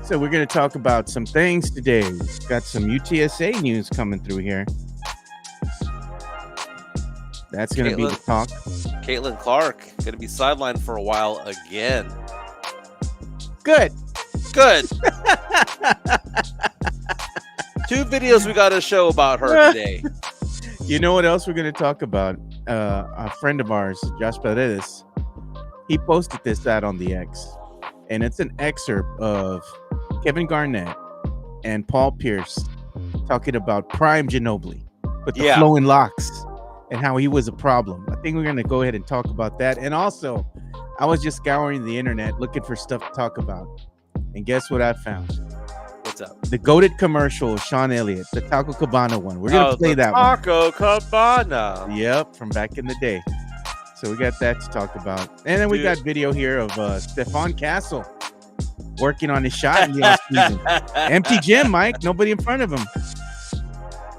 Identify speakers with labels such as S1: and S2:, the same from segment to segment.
S1: So we're going to talk about some things today. Got some UTSA news coming through here. That's going to be the talk.
S2: Caitlin Clark going to be sidelined for a while again.
S1: Good.
S2: Two videos we got to show about her today.
S1: You know what else we're going to talk about? A friend of ours, Josh Paredes, he posted this out on the X. And it's an excerpt of Kevin Garnett and Paul Pierce talking about Prime Ginobili with the flowing locks and how he was a problem. I think we're going to go ahead and talk about that. And also, I was just scouring the internet looking for stuff to talk about. And guess what I found?
S2: What's up?
S1: The goated commercial of Sean Elliott, the Taco Cabana one. We're going to play that one.
S2: Taco Cabana.
S1: Yep, from back in the day. So we got that to talk about. And then we got video here of Stephon Castle working on his shot in the offseason. Empty gym, Mike. Nobody in front of him.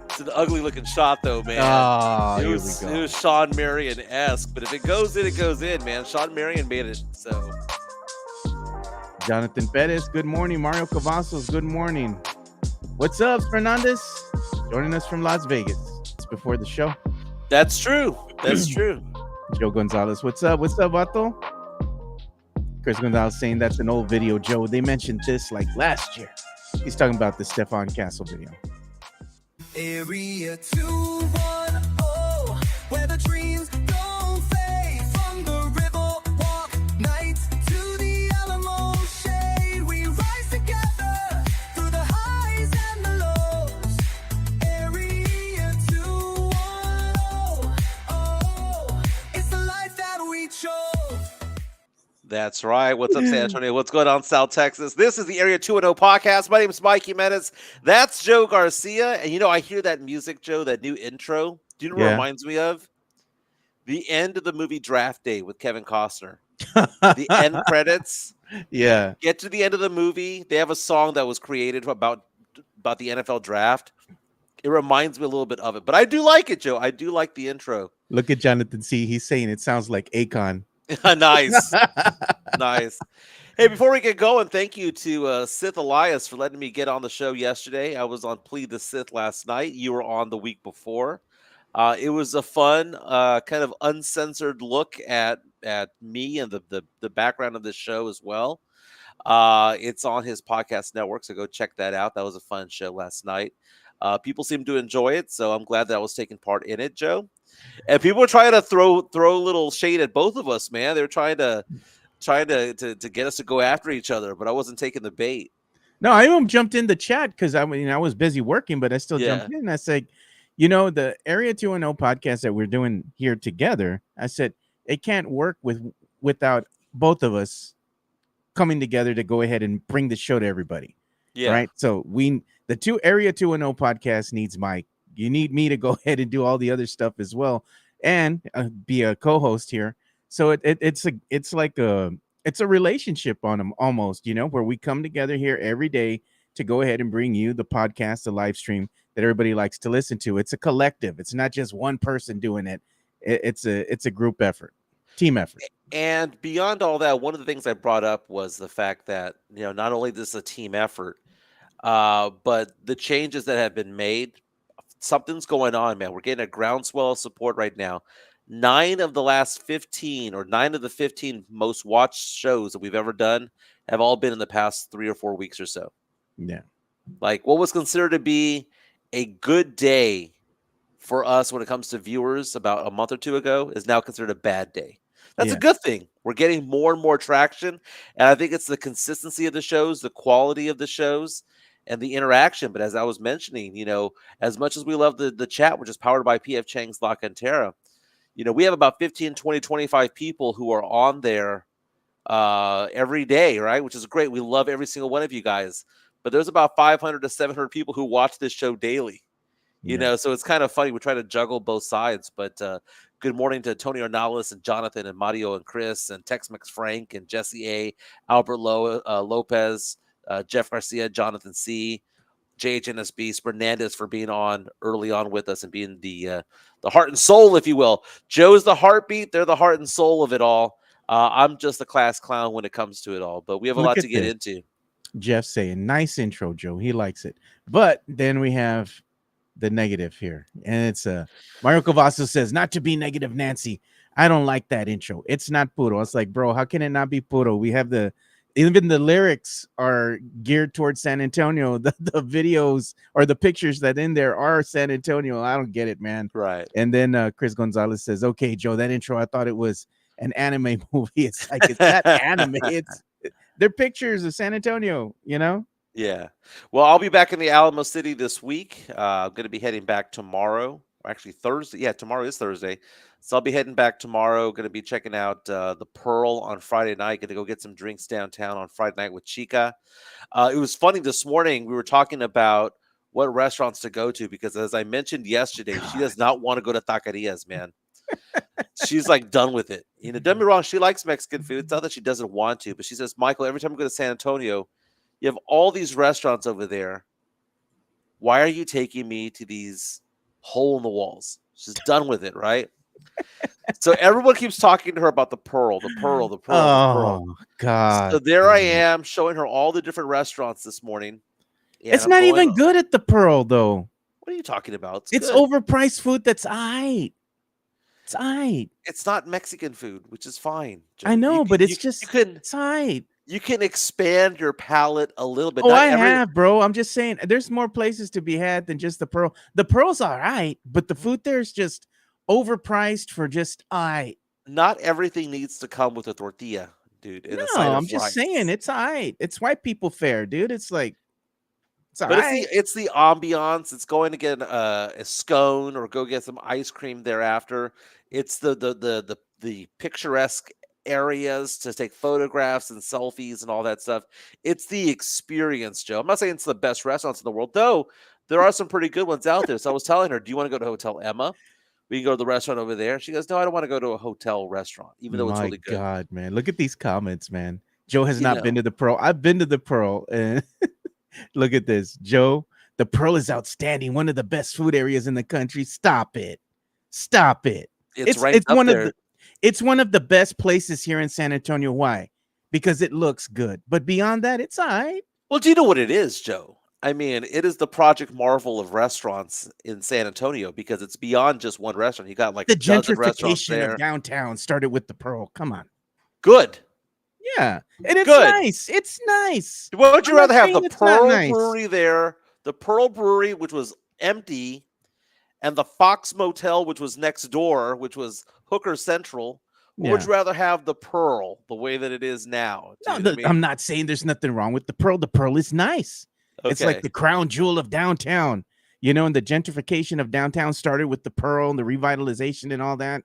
S2: It's an ugly looking shot, though, man.
S1: Oh,
S2: It was Sean Marion-esque. But if it goes in, it goes in, man. Sean Marion made it, so.
S1: Jonathan Perez, good morning. Mario Cavazos, good morning. What's up, Fernandez? Joining us from Las Vegas. It's before the show.
S2: That's true.
S1: Joe Gonzalez, what's up? What's up, Vato? Chris Gonzalez saying that's an old video, Joe. They mentioned this like last year. He's talking about the Stephon Castle video.
S3: Area 210, where the dreams don't fade. From the river walk nights to the Alamo shade. We rise together through the highs and the lows. Area 210, it's the life that we chose.
S2: That's right. What's up, San Antonio? What's going on, South Texas? This is the Area 210 podcast. My name is Mike Jimenez. That's Joe Garcia. And, I hear that music, Joe, that new intro. Do you know what it reminds me of? The end of the movie Draft Day with Kevin Costner. The end credits.
S1: Yeah.
S2: Get to the end of the movie. They have a song that was created about the NFL draft. It reminds me a little bit of it. But I do like it, Joe. I do like the intro.
S1: Look at Jonathan C. He's saying it sounds like Akon.
S2: Nice. Hey, before we get going, thank you to Sith Elias for letting me get on the show yesterday. I was on Plead the Sith last night. You were on the week before. It was a fun, kind of uncensored look at me and the background of the show as well. It's on his podcast network, so go check that out. That was a fun show last night. People seem to enjoy it, so I'm glad that I was taking part in it, Joe. And people were trying to throw a little shade at both of us, man. They were trying to get us to go after each other, but I wasn't taking the bait.
S1: No, I even jumped in the chat because I was busy working, but I still jumped in. I said, the Area 210 podcast that we're doing here together, I said it can't work without both of us coming together to go ahead and bring the show to everybody. Yeah. Right. So the two Area 210 podcast needs Mike. You need me to go ahead and do all the other stuff as well and be a co-host here. So it's a relationship on them almost, where we come together here every day to go ahead and bring you the podcast, the live stream that everybody likes to listen to. It's a collective. It's not just one person doing it. It's a group effort, team effort.
S2: And beyond all that, one of the things I brought up was the fact that, not only this is a team effort, but the changes that have been made, something's going on, man. We're getting a groundswell of support right now. 9 of the 15 most watched shows that we've ever done have all been in the past 3 or 4 weeks or so.
S1: Yeah.
S2: Like what was considered to be a good day for us when it comes to viewers about a month or two ago is now considered a bad day. That's a good thing. We're getting more and more traction. And I think it's the consistency of the shows, the quality of the shows, and the interaction. But as I was mentioning, as much as we love the chat, which is powered by PF Chang's La Cantera, we have about 15, 20, 25 people who are on there every day, right? Which is great. We love every single one of you guys. But there's about 500 to 700 people who watch this show daily. So it's kind of funny. We're trying to juggle both sides. But good morning to Tony Ornalis and Jonathan and Mario and Chris and Tex-Mex Frank and Jesse A, Albert Lopez, Jeff Garcia, Jonathan C, JHNS Beast, Fernandez for being on early on with us and being the heart and soul, if you will. Joe's the heartbeat. They're the heart and soul of it all. I'm just a class clown when it comes to it all. But we have a lot to get into.
S1: Jeff saying, nice intro, Joe. He likes it. But then we have the negative here. And it's Mario Cavasso says, not to be negative, Nancy. I don't like that intro. It's not puro. It's like, bro, how can it not be puro? We have even the lyrics are geared towards San Antonio. The videos or the pictures that in there are San Antonio. I don't get it, man.
S2: Right.
S1: And then Chris Gonzalez says, okay, Joe, that intro, I thought it was an anime movie. It's like, it's not anime. They're pictures of San Antonio, you know?
S2: Yeah. Well, I'll be back in the Alamo City this week. I'm going to be heading back tomorrow. Or actually, Thursday. Yeah, tomorrow is Thursday. So I'll be heading back tomorrow. Going to be checking out the Pearl on Friday night. Going to go get some drinks downtown on Friday night with Chica. It was funny this morning. We were talking about what restaurants to go to because, as I mentioned yesterday, she does not want to go to taquerias, man. She's like done with it. You know, don't be wrong. She likes Mexican food. It's not that she doesn't want to, but she says, Michael, every time we go to San Antonio, you have all these restaurants over there. Why are you taking me to these hole in the walls? She's done with it, right? So everyone keeps talking to her about the Pearl, the Pearl, the Pearl, the Pearl.
S1: Oh, God.
S2: So there I am showing her all the different restaurants this morning.
S1: It's not even good at the Pearl, though.
S2: What are you talking about?
S1: It's overpriced food that's aight. It's aight.
S2: It's not Mexican food, which is fine. Joe.
S1: I know, but it's just it's aight.
S2: You can expand your palate a little bit.
S1: Oh, I have, bro. I'm just saying there's more places to be had than just the Pearl. The Pearl's all right, but the food there is just overpriced for just aight.
S2: Not everything needs to come with a tortilla, dude.
S1: No, I'm just saying it's aight. It's white people fare, dude. It's like
S2: it's the ambiance. It's going to get a scone or go get some ice cream thereafter. It's the picturesque areas to take photographs and selfies and all that stuff. It's the experience, Joe. I'm not saying it's the best restaurants in the world, though. There are some pretty good ones out there. So I was telling her, do you want to go to Hotel Emma? We can go to the restaurant over there. She goes, no, I don't want to go to a hotel restaurant, even though it's really good.
S1: God, man. Look at these comments, man. Joe has not been to the Pearl. I've been to the Pearl. And look at this. Joe, the Pearl is outstanding. One of the best food areas in the country. Stop it. Stop it.
S2: It's one of
S1: it's one of the best places here in San Antonio. Why? Because it looks good. But beyond that, it's all right.
S2: Well, do you know what it is, Joe? I mean, it is the Project Marvel of restaurants in San Antonio because it's beyond just one restaurant. You got like
S1: the gentrification of downtown started with the Pearl. Come on.
S2: Good.
S1: Yeah. And it's nice. It's nice.
S2: Would you rather have the Pearl Brewery there, the Pearl Brewery, which was empty, and the Fox Motel, which was next door, which was Hooker Central? Or would you rather have the Pearl the way that it is now?
S1: No, I'm not saying there's nothing wrong with the Pearl. The Pearl is nice. Okay. It's like the crown jewel of downtown, you know, and the gentrification of downtown started with the Pearl and the revitalization and all that.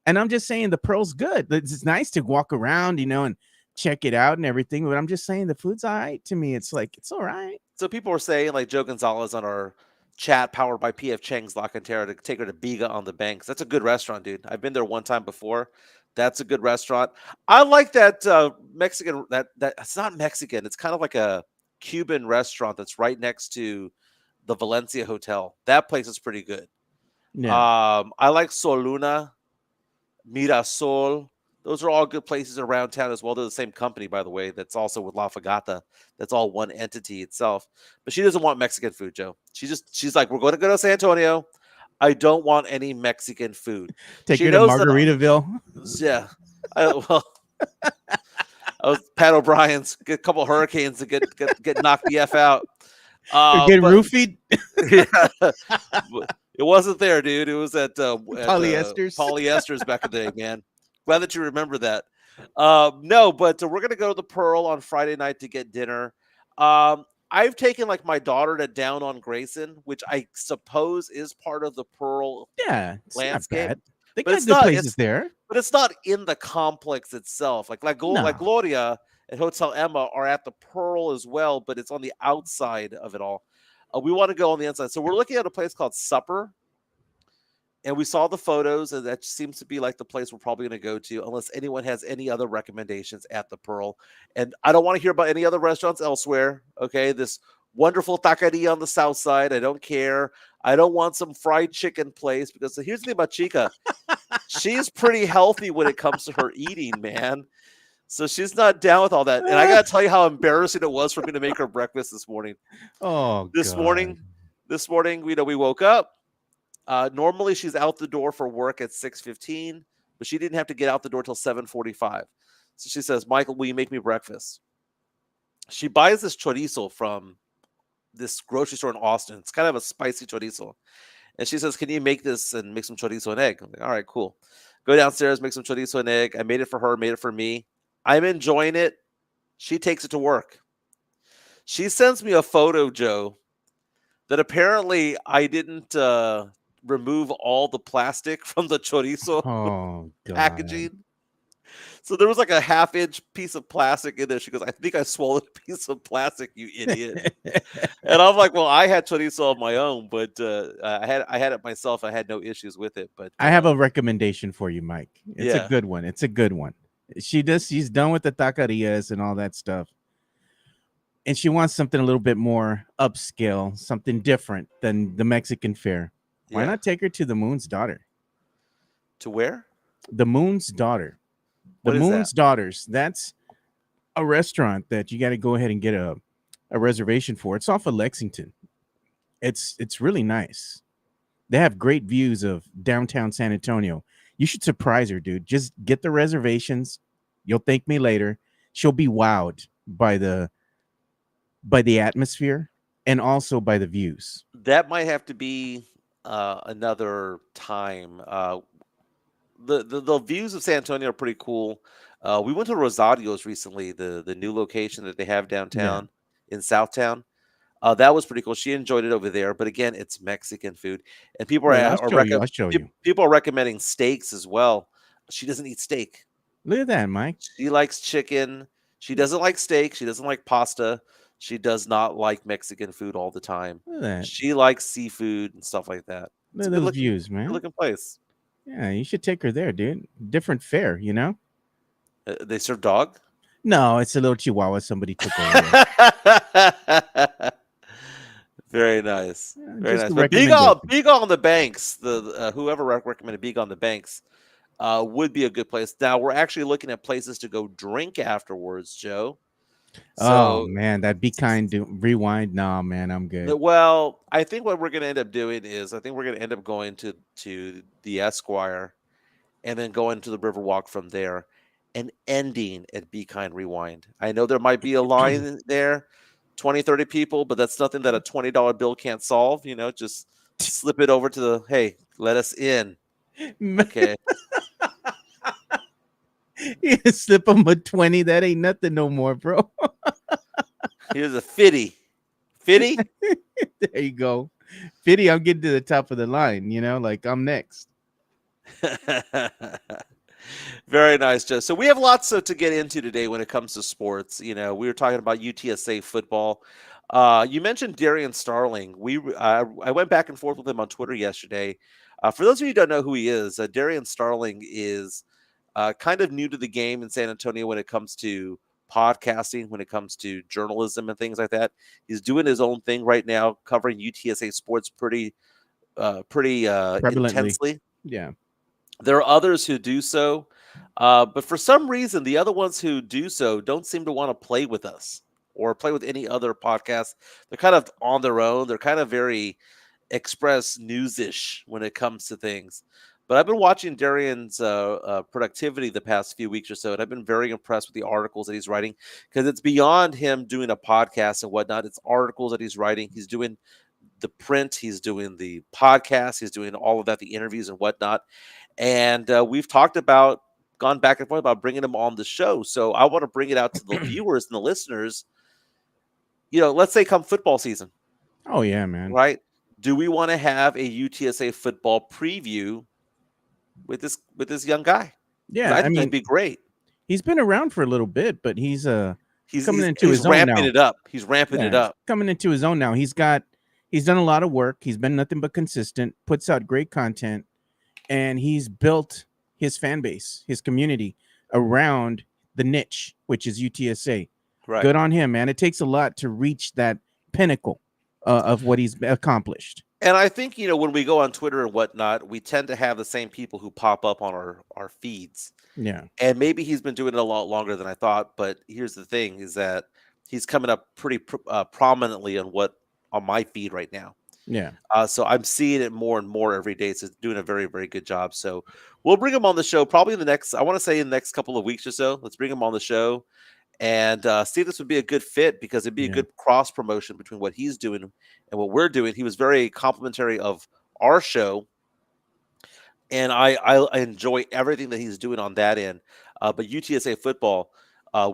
S1: And I'm just saying the Pearl's good. It's nice to walk around, you know, and check it out and everything. But I'm just saying the food's all right to me. It's like, it's all right.
S2: So people were saying, like Joe Gonzalez on our chat powered by PF Chang's La Cantera, to take her to Biga on the Banks. That's a good restaurant, dude. I've been there one time before. That's a good restaurant. I like that Mexican, that it's not Mexican. It's kind of like a Cuban restaurant that's right next to the Valencia Hotel. That place is pretty good. Yeah. I like Soluna, Mirasol. Those are all good places around town as well. They're the same company, by the way. That's also with La Fogata. That's all one entity itself. But she doesn't want Mexican food, Joe. She's like, we're going to go to San Antonio. I don't want any Mexican food.
S1: Take her to Margaritaville.
S2: Yeah. I was Pat O'Brien's. Get a couple of hurricanes to get knocked the F out.
S1: Get roofied?
S2: Yeah. It wasn't there, dude. It was at
S1: Polyesters.
S2: Polyesters back in the day, man. Glad that you remember that. No, but we're going to go to the Pearl on Friday night to get dinner. I've taken like my daughter to Down on Grayson, which I suppose is part of the Pearl landscape.
S1: They got good places there.
S2: But it's not in the complex itself. Like Gloria and Hotel Emma are at the Pearl as well, but it's on the outside of it all. We want to go on the inside. So we're looking at a place called Supper. And we saw the photos, and that seems to be like the place we're probably going to go to, unless anyone has any other recommendations at the Pearl. And I don't want to hear about any other restaurants elsewhere. Okay, this wonderful taqueria on the south side. I don't care. I don't want some fried chicken place, because here's the thing about Chica. She's pretty healthy when it comes to her eating, man. So she's not down with all that. And I got to tell you how embarrassing it was for me to make her breakfast this morning.
S1: Oh
S2: This
S1: God.
S2: morning, we woke up. Normally she's out the door for work at 6:15, but she didn't have to get out the door till 7:45. So she says, "Michael, will you make me breakfast?" She buys this chorizo from this grocery store in Austin. It's kind of a spicy chorizo. And she says, "Can you make this and make some chorizo and egg?" I'm like, "All right, cool." Go downstairs, make some chorizo and egg. I made it for her, made it for me. I'm enjoying it. She takes it to work. She sends me a photo, Joe, that apparently I didn't remove all the plastic from the chorizo
S1: Oh God.
S2: packaging. So there was like a half-inch piece of plastic in there. She goes, "I think I swallowed a piece of plastic, you idiot." And I'm like, "Well, I had chorizo on my own, but I had it myself. I had no issues with it." But
S1: I have a recommendation for you, Mike. It's a
S2: yeah,
S1: good one. It's a good one. She's done with the taquerias and all that stuff. And she wants something a little bit more upscale, something different than the Mexican fare. Why
S2: yeah.
S1: not take her to the Moon's Daughter?
S2: To where?
S1: The Moon's Daughter. The
S2: What is that?
S1: Moon's Daughters. That's a restaurant that you got to go ahead and get a reservation for. It's off of Lexington. It's really nice. They have great views of downtown San Antonio. You should surprise her, dude. Just get the reservations. You'll thank me later. She'll be wowed by the atmosphere and also by the views.
S2: That might have to be another time. The views of San Antonio are pretty cool. We went to Rosario's recently, the new location that they have downtown in Southtown. That was pretty cool. She enjoyed it over there, but again, it's Mexican food, and people
S1: Wait, I'll show you.
S2: people are recommending steaks as well. She doesn't eat steak.
S1: Look at that, Mike.
S2: She likes chicken. She doesn't like steak. She doesn't like pasta. She does not like Mexican food all the time.
S1: Look at that.
S2: She likes seafood and stuff like that.
S1: Look at those views, man.
S2: Good looking place.
S1: Yeah, you should take her there, dude. Different fare, you know?
S2: They serve dog?
S1: No, it's a little chihuahua somebody took over there.
S2: Very nice. Very
S1: Just a
S2: nice. But Big on the Banks, the whoever recommended Big on the Banks would be a good place. Now, we're actually looking at places to go drink afterwards, Joe.
S1: Oh man, that Be Kind rewind. Nah, man, I'm good.
S2: Well, I think what we're going to end up doing is I think we're going to end up going to the Esquire and then going to the Riverwalk from there and ending at Be Kind Rewind. I know there might be a line there, 20, 30 people, but that's nothing that a $20 bill can't solve. You know, just slip it over to the, hey, let us in. Okay.
S1: You slip them a 20. That ain't nothing no more, bro.
S2: Here's a 50. 50?
S1: There you go. 50, I'm getting to the top of the line, you know, like I'm next.
S2: Very nice, Joe. So we have lots to get into today when it comes to sports. You know, we were talking about UTSA football. You mentioned Darian Starling. I went back and forth with him on Twitter yesterday. For those of you who don't know who he is, Darian Starling is kind of new to the game in San Antonio when it comes to podcasting, when it comes to journalism and things like that. He's doing his own thing right now, covering UTSA sports pretty intensely.
S1: Yeah.
S2: There are others who do so, but for some reason, the other ones who do so don't seem to want to play with us or play with any other podcast. They're kind of on their own. They're kind of very express news-ish when it comes to things. But I've been watching Darian's productivity the past few weeks or so, and I've been very impressed with the articles that he's writing because it's beyond him doing a podcast and whatnot. It's articles that he's writing. He's doing the print. He's doing the podcast. He's doing all of that, the interviews and whatnot. And we've gone back and forth about bringing him on the show. So I want to bring it out to the viewers and the listeners. You know, let's say come football season.
S1: Oh, yeah, man.
S2: Right? Do we want to have a UTSA football preview with this young guy?
S1: Yeah,
S2: I think that'd be great.
S1: He's been around for a little bit, but he's coming into his own now.
S2: He's ramping it up.
S1: Coming into his own now. He's done a lot of work. He's been nothing but consistent, puts out great content, and he's built his fan base, his community around the niche, which is UTSA.
S2: Right.
S1: Good on him, man. It takes a lot to reach that pinnacle of what he's accomplished.
S2: And I think, when we go on Twitter and whatnot, we tend to have the same people who pop up on our feeds.
S1: Yeah.
S2: And maybe he's been doing it a lot longer than I thought. But here's the thing: is that he's coming up pretty prominently on my feed right now.
S1: Yeah.
S2: So I'm seeing it more and more every day. So it's doing a very, very good job. So we'll bring him on the show probably in the next, I want to say in the next couple of weeks or so. Let's bring him on the show and see if this would be a good fit, because it'd be a
S1: Yeah.
S2: good cross promotion between what he's doing and what we're doing. He was very complimentary of our show, and I enjoy everything that he's doing on that end. But UTSA football,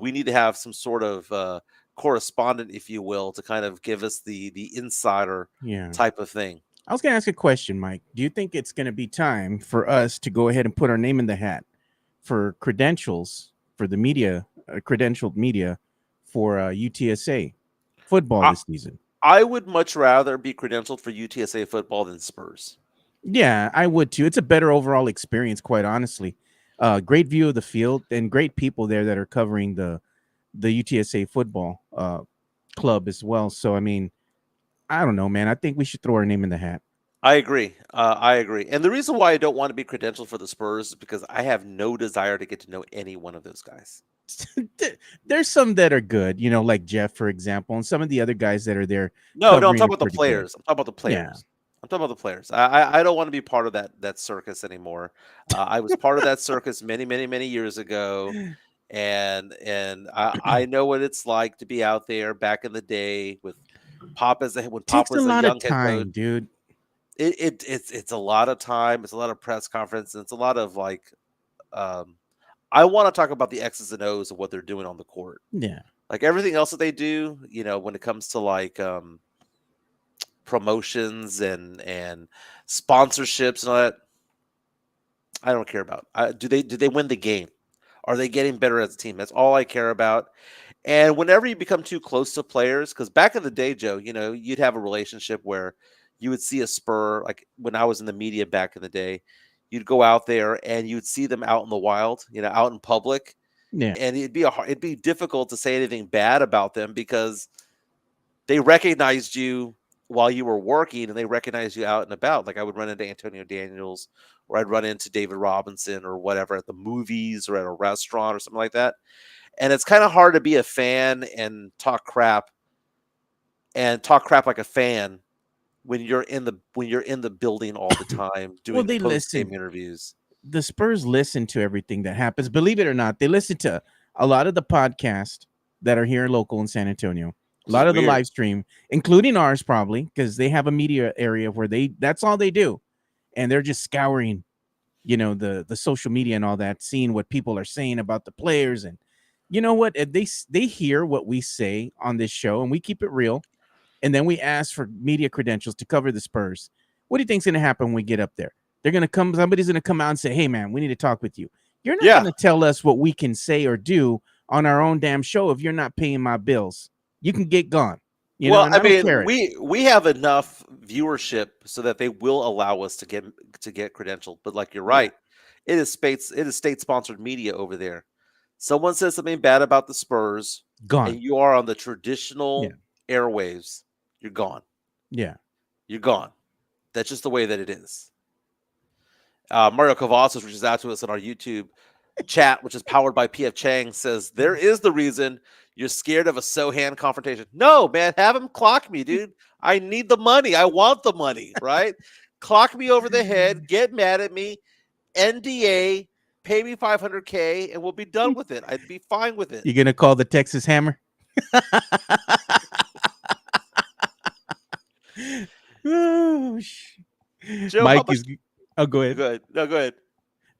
S2: we need to have some sort of correspondent, if you will, to kind of give us the insider
S1: Yeah.
S2: type of thing.
S1: I was going to ask a question, Mike. Do you think it's going to be time for us to go ahead and put our name in the hat for credentials for the media, credentialed media for UTSA football this season?
S2: I would much rather be credentialed for UTSA football than Spurs.
S1: Yeah, I would too. It's a better overall experience, quite honestly. Great view of the field and great people there that are covering the UTSA football club as well. So, I mean, I don't know, man. I think we should throw our name in the hat.
S2: I agree. I agree. And the reason why I don't want to be credentialed for the Spurs is because I have no desire to get to know any one of those guys.
S1: There's some that are good, like Jeff, for example, and some of the other guys that are there.
S2: No, I'm
S1: covering
S2: talking
S1: are
S2: about the
S1: pretty good.
S2: players. I'm talking about the players.
S1: Yeah.
S2: I'm talking about the players. I don't want to be part of that circus anymore. I was part of that circus many, many, many years ago, and I know what it's like to be out there back in the day with Pop when Pop
S1: Takes a
S2: was a
S1: lot
S2: young
S1: of
S2: head coach.
S1: time, dude.
S2: It's a lot of time. It's a lot of press conference. And it's a lot of I want to talk about the X's and O's of what they're doing on the court.
S1: Yeah.
S2: Like everything else that they do, when it comes to promotions and sponsorships and all that, I don't care about. Do they win the game? Are they getting better as a team? That's all I care about. And whenever you become too close to players, because back in the day, Joe, you'd have a relationship where you would see a Spur, like when I was in the media back in the day, you'd go out there and you'd see them out in the wild, out in public.
S1: Yeah.
S2: And it'd be difficult to say anything bad about them because they recognized you while you were working and they recognized you out and about. Like I would run into Antonio Daniels or I'd run into David Robinson or whatever at the movies or at a restaurant or something like that. And it's kind of hard to be a fan and talk crap like a fan when you're in the building all the time doing post-game interviews.
S1: The Spurs listen to everything that happens. Believe it or not, they listen to a lot of the podcasts that are here local in San Antonio. A lot of the live stream, including ours, probably, because they have a media area where that's all they do. And they're just scouring, the social media and all that, seeing what people are saying about the players. And you know what? They hear what we say on this show and we keep it real. And then we ask for media credentials to cover the Spurs. What do you think's going to happen when we get up there? Somebody's going to come out and say, hey, man, we need to talk with you. You're not going to tell us what we can say or do on our own damn show if you're not paying my bills. You can get gone.
S2: I mean, we have enough viewership so that they will allow us to get credentialed. But like you're right, it is state sponsored media over there. Someone says something bad about the Spurs,
S1: gone,
S2: and you are on the traditional airwaves. You're gone.
S1: Yeah,
S2: you're gone. That's just the way that it is. Mario Cavazos reaches out to us on our YouTube chat, which is powered by PF Chang, says there is the reason you're scared of a Sohan confrontation. No, man, have him clock me, dude. I need the money. I want the money, right? Clock me over the head, get mad at me, NDA, pay me $500K, and we'll be done with it. I'd be fine with it.
S1: You're going to call the Texas Hammer? Oh,
S2: Joe,
S1: Mike is... Oh, go ahead.
S2: Good. No, go ahead.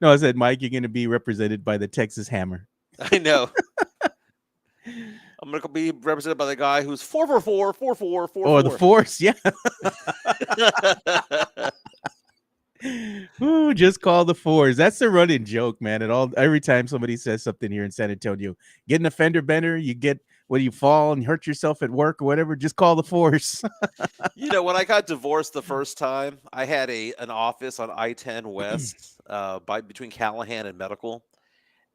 S1: No, I said, Mike, you're going to be represented by the Texas Hammer.
S2: I know. I'm going to be represented by the guy who's 444.
S1: Oh, the Force, yeah. Ooh, just call the Force. That's the running joke, man. Every time somebody says something here in San Antonio, get an offender bender, you get when you fall and hurt yourself at work or whatever, just call the Force.
S2: When I got divorced the first time, I had an office on I-10 West between Callahan and Medical.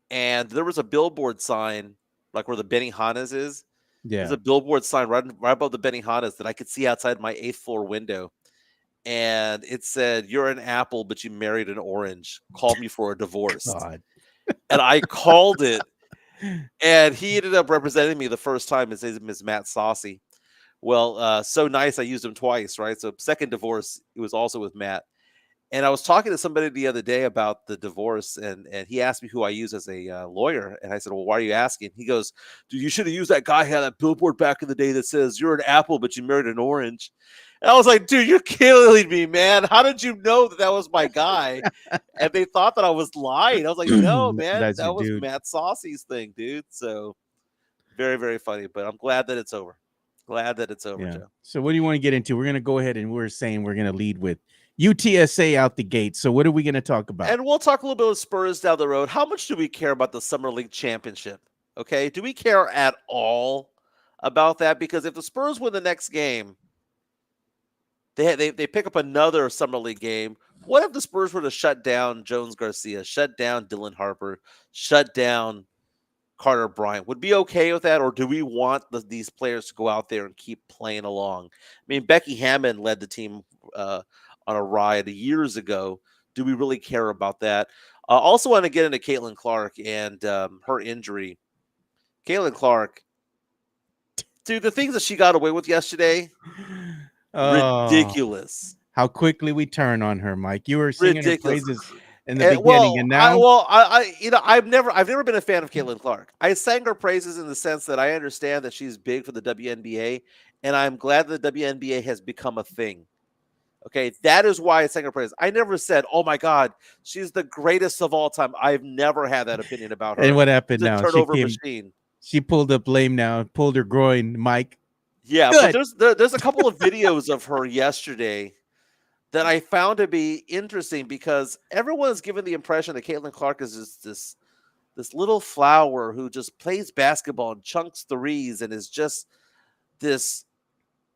S2: And there was a billboard sign, like where the Benihana's is. Yeah. There's a billboard sign right above the Benihana's that I could see outside my 8th floor window. and it said, "You're an apple, but you married an orange. Call me for a divorce."
S1: God.
S2: And I called it, and he ended up representing me the first time. His name is Matt Saucy. Well, so nice, I used him twice, right? So second divorce, it was also with Matt. And I was talking to somebody the other day about the divorce, and he asked me who I use as a lawyer. And I said, "Well, why are you asking?" He goes, "Dude, you should have used that guy who had that billboard back in the day that says you're an apple, but you married an orange." And I was like, "Dude, you're killing me, man. How did you know that that was my guy?" And they thought that I was lying. I was like, "No, man,
S1: That's your
S2: that was
S1: dude.
S2: Matt Saucy's thing, dude." So very, very funny. But I'm glad that it's over. Glad that it's over,
S1: Yeah.
S2: Joe.
S1: So what do you want to get into? We're gonna go ahead and we're saying we're gonna lead with UTSA out the gate. So what are we gonna talk about?
S2: And we'll talk a little bit of Spurs down the road. How much do we care about the Summer League championship? Okay. Do we care at all about that? Because if the Spurs win the next game, they pick up another Summer League game. What if the Spurs were to shut down Jones Garcia, shut down Dylan Harper, shut down Carter Bryant? Would be okay with that, or do we want these players to go out there and keep playing along? I mean, Becky Hammond led the team on a ride years ago. Do we really care about that? Also, want to get into Caitlin Clark and her injury. Caitlin Clark, dude, the things that she got away with yesterday,
S1: Oh,
S2: ridiculous.
S1: how quickly we turn on her, Mike. You were singing her
S2: Ridiculous.
S1: praises in the beginning, and now
S2: I've never been a fan of Caitlin Clark. I sang her praises in the sense that I understand that she's big for the WNBA, and I'm glad that the WNBA has become a thing. Okay, that is why I sang her praises. I never said, "Oh my God, she's the greatest of all time." I've never had that opinion about
S1: and
S2: her.
S1: what happened
S2: She's a
S1: now?
S2: turnover machine.
S1: She pulled up lame now, pulled her groin, Mike.
S2: Yeah, but
S1: Good.
S2: there's a couple of videos of her yesterday that I found to be interesting because everyone is given the impression that Caitlin Clark is just this little flower who just plays basketball and chunks threes and is just this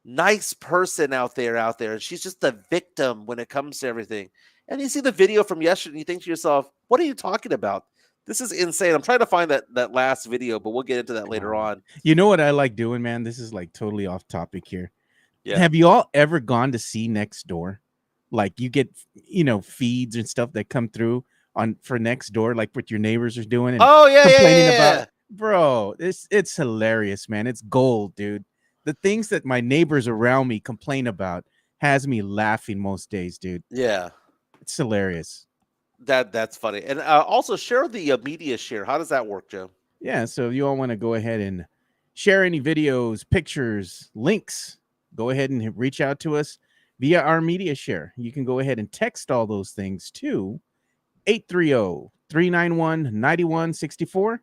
S2: nice person out there. And she's just a victim when it comes to everything. And you see the video from yesterday and you think to yourself, what are you talking about? This is insane. I'm trying to find that last video, but we'll get into that later on.
S1: You know what I like doing, man? This is like totally off topic here.
S2: Yeah.
S1: Have you all ever gone to see Next Door? Like you get, feeds and stuff that come through on for Next Door, like what your neighbors are doing and
S2: Oh, yeah,
S1: complaining
S2: yeah.
S1: about. Bro, it's hilarious, man. It's gold, dude. The things that my neighbors around me complain about has me laughing most days, dude.
S2: Yeah.
S1: It's hilarious.
S2: That's funny. And also share the media share. How does that work, Joe?
S1: Yeah, so if you all want to go ahead and share any videos, pictures, links, go ahead and reach out to us via our media share. You can go ahead and text all those things to 830-391-9164,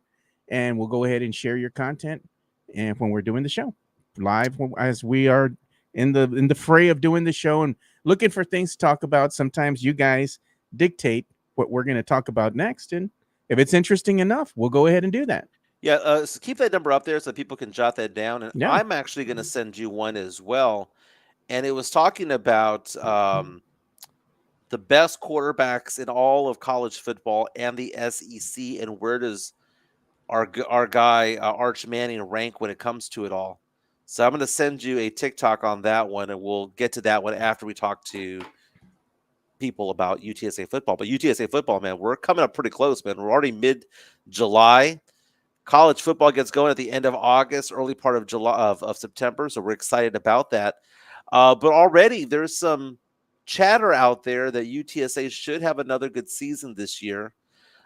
S1: and we'll go ahead and share your content and when we're doing the show live, as we are in the fray of doing the show and looking for things to talk about. Sometimes you guys dictate what we're going to talk about next, and if it's interesting enough, we'll go ahead and do that.
S2: Yeah, so keep that number up there so people can jot that down. And
S1: Yeah.
S2: I'm actually going to send you one as well. And it was talking about the best quarterbacks in all of college football and the SEC, and where does our guy Arch Manning rank when it comes to it all. So I'm going to send you a TikTok on that one, and we'll get to that one after we talk to people about UTSA football. But UTSA football, man, we're coming up pretty close, man. We're already mid-July. College football gets going at the end of August, early part of July of September, so we're excited about that. But already there's some chatter out there that UTSA should have another good season this year.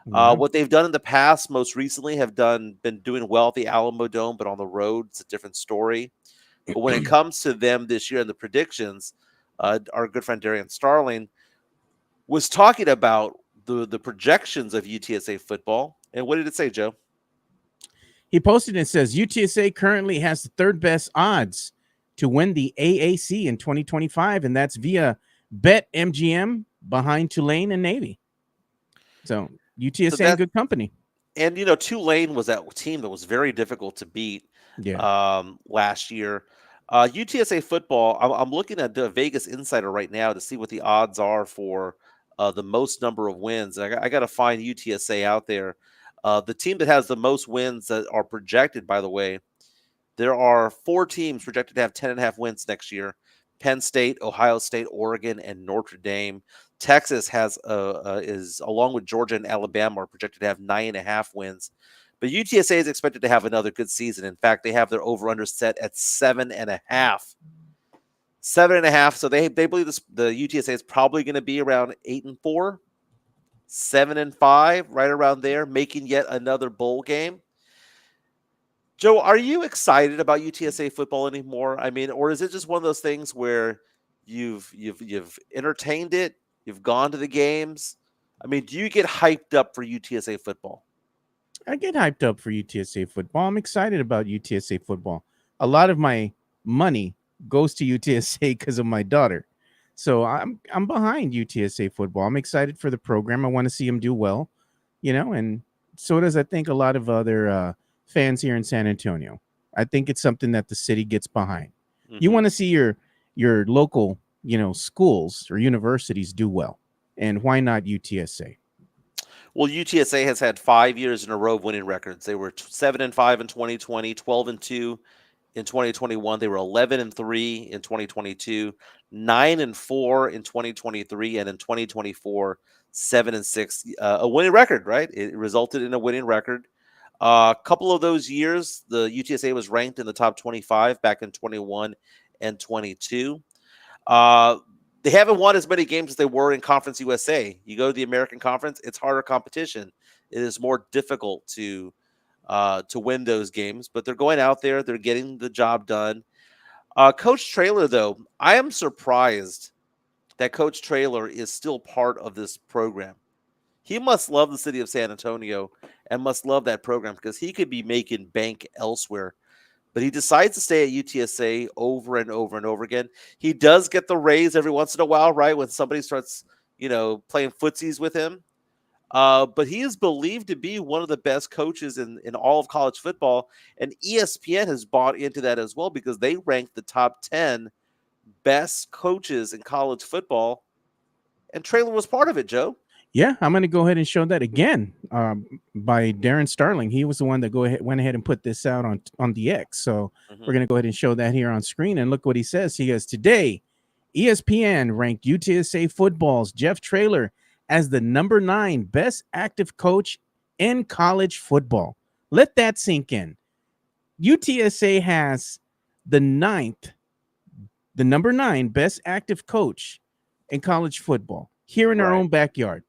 S1: Yeah.
S2: What they've done in the past, most recently, been doing well at the Alamo Dome, but on the road, it's a different story. But when it comes to them this year and the predictions, our good friend Darian Starling was talking about the projections of UTSA football. And what did it say, Joe?
S1: He posted and says UTSA currently has the third best odds to win the AAC in 2025, and that's via BetMGM behind Tulane and Navy. So UTSA in good company.
S2: And Tulane was that team that was very difficult to beat last year. UTSA football, I'm looking at the Vegas Insider right now to see what the odds are for the most number of wins. I got to find UTSA out there. The team that has the most wins that are projected, by the way, there are 4 teams projected to have 10.5 wins next year. Penn State, Ohio State, Oregon, and Notre Dame. Texas is along with Georgia and Alabama are projected to have 9.5 wins. But UTSA is expected to have another good season. In fact, they have their over/under set at 7.5. 7.5. So they believe the UTSA is probably going to be around 8-4, 7-5, right around there, making yet another bowl game. Joe, are you excited about UTSA football anymore? I mean, or is it just one of those things where you've entertained it, you've gone to the games? I mean, do you get hyped up for UTSA football?
S1: I get hyped up for UTSA football. I'm excited about UTSA football. A lot of my money goes to UTSA because of my daughter. So I'm behind UTSA football. I'm excited for the program. I want to see them do well, and so does I think a lot of other fans here in San Antonio. I think it's something that the city gets behind. You want to see your local, schools or universities do well. And why not UTSA?
S2: Well, UTSA has had 5 years in a row of winning records. They were 7-5 in 2020, 12-2 in 2021. They were 11-3 in 2022, 9-4 in 2023, and in 2024, 7-6. A winning record, right? It resulted in a winning record. A couple of those years, the UTSA was ranked in the top 25 back in 21 and 22. They haven't won as many games as they were in Conference USA. You go to the American Conference, it's harder competition. It is more difficult to win those games, but they're going out there. They're getting the job done. Coach Traylor, though, I am surprised that Coach Traylor is still part of this program. He must love the city of San Antonio and must love that program because he could be making bank elsewhere. But he decides to stay at UTSA over and over and over again. He does get the raise every once in a while, right? When somebody starts, playing footsies with him. But he is believed to be one of the best coaches in all of college football. And ESPN has bought into that as well because they rank the top 10 best coaches in college football. And Traylor was part of it, Joe.
S1: Yeah, I'm going to go ahead and show that again by Darren Starling. He was the one that went ahead and put this out on the X. So we're going to go ahead and show that here on screen. And look what he says. He goes, today, ESPN ranked UTSA football's Jeff Traylor as the number 9 best active coach in college football. Let that sink in. UTSA has the number 9 best active coach in college football here in our own backyard.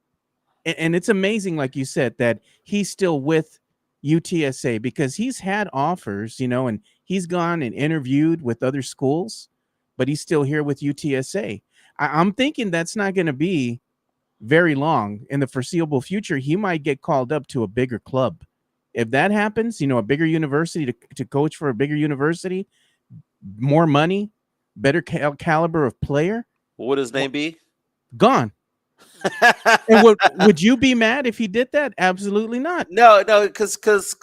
S1: And it's amazing, like you said, that he's still with UTSA because he's had offers, and he's gone and interviewed with other schools, but he's still here with UTSA. I'm thinking that's not going to be very long in the foreseeable future. He might get called up to a bigger club. If that happens, a bigger university to coach for a bigger university, more money, better caliber of player.
S2: What would his name be?
S1: Gone. And would you be mad if he did that? Absolutely not.
S2: No, because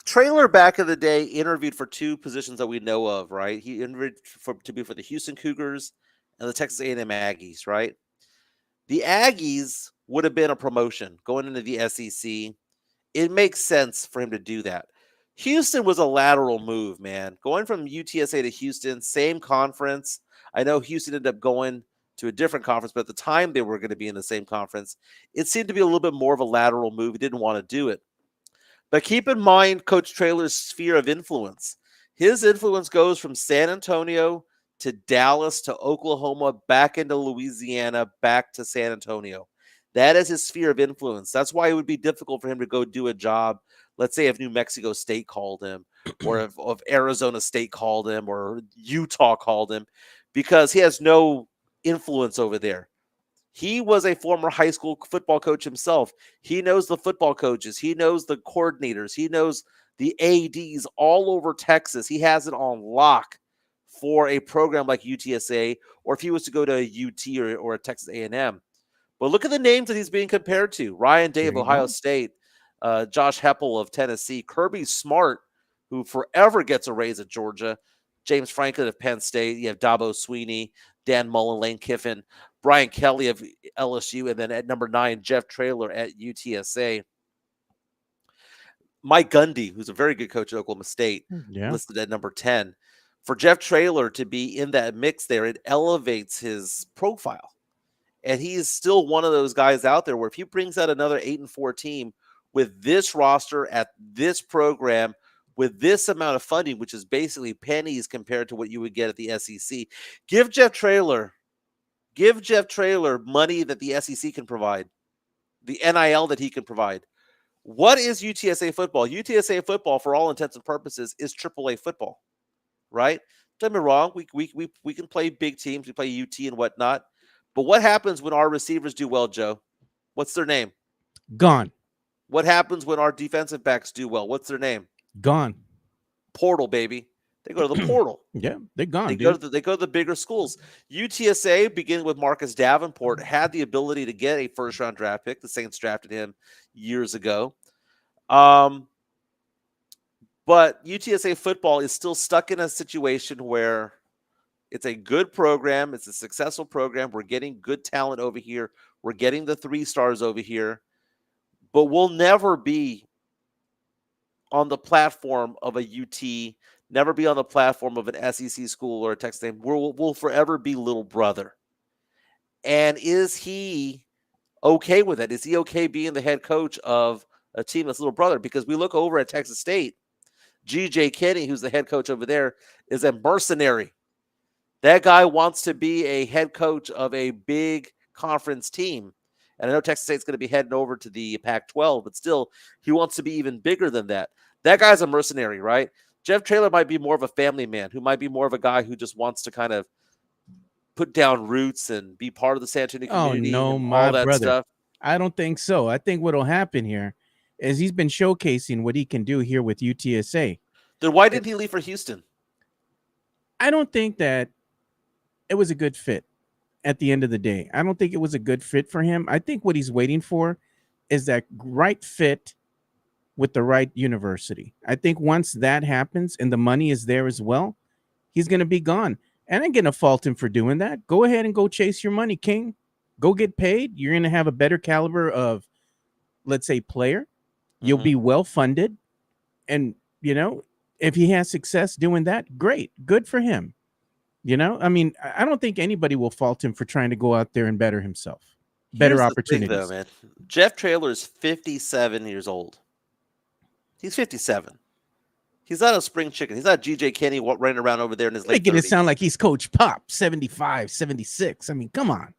S2: Traylor back in the day interviewed for 2 positions that we know of, right? He interviewed to be for the Houston Cougars and the Texas A&M Aggies, right? The Aggies would have been a promotion going into the SEC. It makes sense for him to do that. Houston was a lateral move, man. Going from UTSA to Houston, same conference. I know Houston ended up going to a different conference, but at the time they were going to be in the same conference. It seemed to be a little bit more of a lateral move. He didn't want to do it. But keep in mind Coach Traylor's sphere of influence. His influence goes from San Antonio to Dallas to Oklahoma, back into Louisiana, back to San Antonio. That is his sphere of influence. That's why it would be difficult for him to go do a job. Let's say if New Mexico State called him, or if Arizona State called him, or Utah called him, because he has no influence over there. He was a former high school football coach himself. He knows the football coaches. He knows the coordinators. He knows the ADs all over Texas. He has it on lock for a program like UTSA, or if he was to go to a UT or a Texas A&M. But look at the names that he's being compared to. Ryan Day of Ohio State, Josh Heppel of Tennessee, Kirby Smart, who forever gets a raise at Georgia, James Franklin of Penn State. You have Dabo Sweeney, Dan Mullen, Lane Kiffin, Brian Kelly of LSU, and then at number 9, Jeff Traylor at UTSA. Mike Gundy, who's a very good coach at Oklahoma State, listed at number 10. For Jeff Traylor to be in that mix there, it elevates his profile. And he is still one of those guys out there where if he brings out another 8-4 team with this roster at this program, with this amount of funding, which is basically pennies compared to what you would get at the SEC, give Jeff Traylor money that the SEC can provide, the NIL that he can provide. What is UTSA football? UTSA football, for all intents and purposes, is AAA football, right? Don't get me wrong. We can play big teams. We play UT and whatnot. But what happens when our receivers do well, Joe? What's their name?
S1: Gone.
S2: What happens when our defensive backs do well? What's their name?
S1: Gone.
S2: Portal, baby. They go to the portal.
S1: Yeah, they're gone.
S2: They go to the bigger schools. UTSA, beginning with Marcus Davenport, had the ability to get a first-round draft pick. The Saints drafted him years ago. But UTSA football is still stuck in a situation where it's a good program. It's a successful program. We're getting good talent over here. We're getting the 3 stars over here. But we'll never be on the platform of a UT, never be on the platform of an SEC school or a Texas A&M. We'll forever be little brother. And is he okay with it? Is he okay being the head coach of a team that's little brother? Because we look over at Texas State, G.J. Kinney, who's the head coach over there, is a mercenary. That guy wants to be a head coach of a big conference team. And I know Texas State's going to be heading over to the Pac-12, but still, he wants to be even bigger than that. That guy's a mercenary, right? Jeff Traylor might be more of a family man, who might be more of a guy who just wants to kind of put down roots and be part of the San Antonio community and all that stuff.
S1: I don't think so. I think what'll happen here is he's been showcasing what he can do here with UTSA.
S2: Then why didn't he leave for Houston?
S1: I don't think that it was a good fit at the end of the day. I don't think it was a good fit for him. I think what he's waiting for is that right fit with the right university. I think once that happens and the money is there as well, he's going to be gone. And I'm going to fault him for doing that. Go ahead and go chase your money, King. Go get paid. You're going to have a better caliber of, let's say, player. You'll be well funded. And, you know, if he has success doing that, great. Good for him. You know, I mean, I don't think anybody will fault him for trying to go out there and better himself. Better opportunities.
S2: Thing, though, man. Jeff Traylor is 57 years old. He's 57. He's not a spring chicken. He's not G.J. Kinney running around over there in his late 30s.
S1: Making it sound like he's Coach Pop, 75, 76. I mean, come on.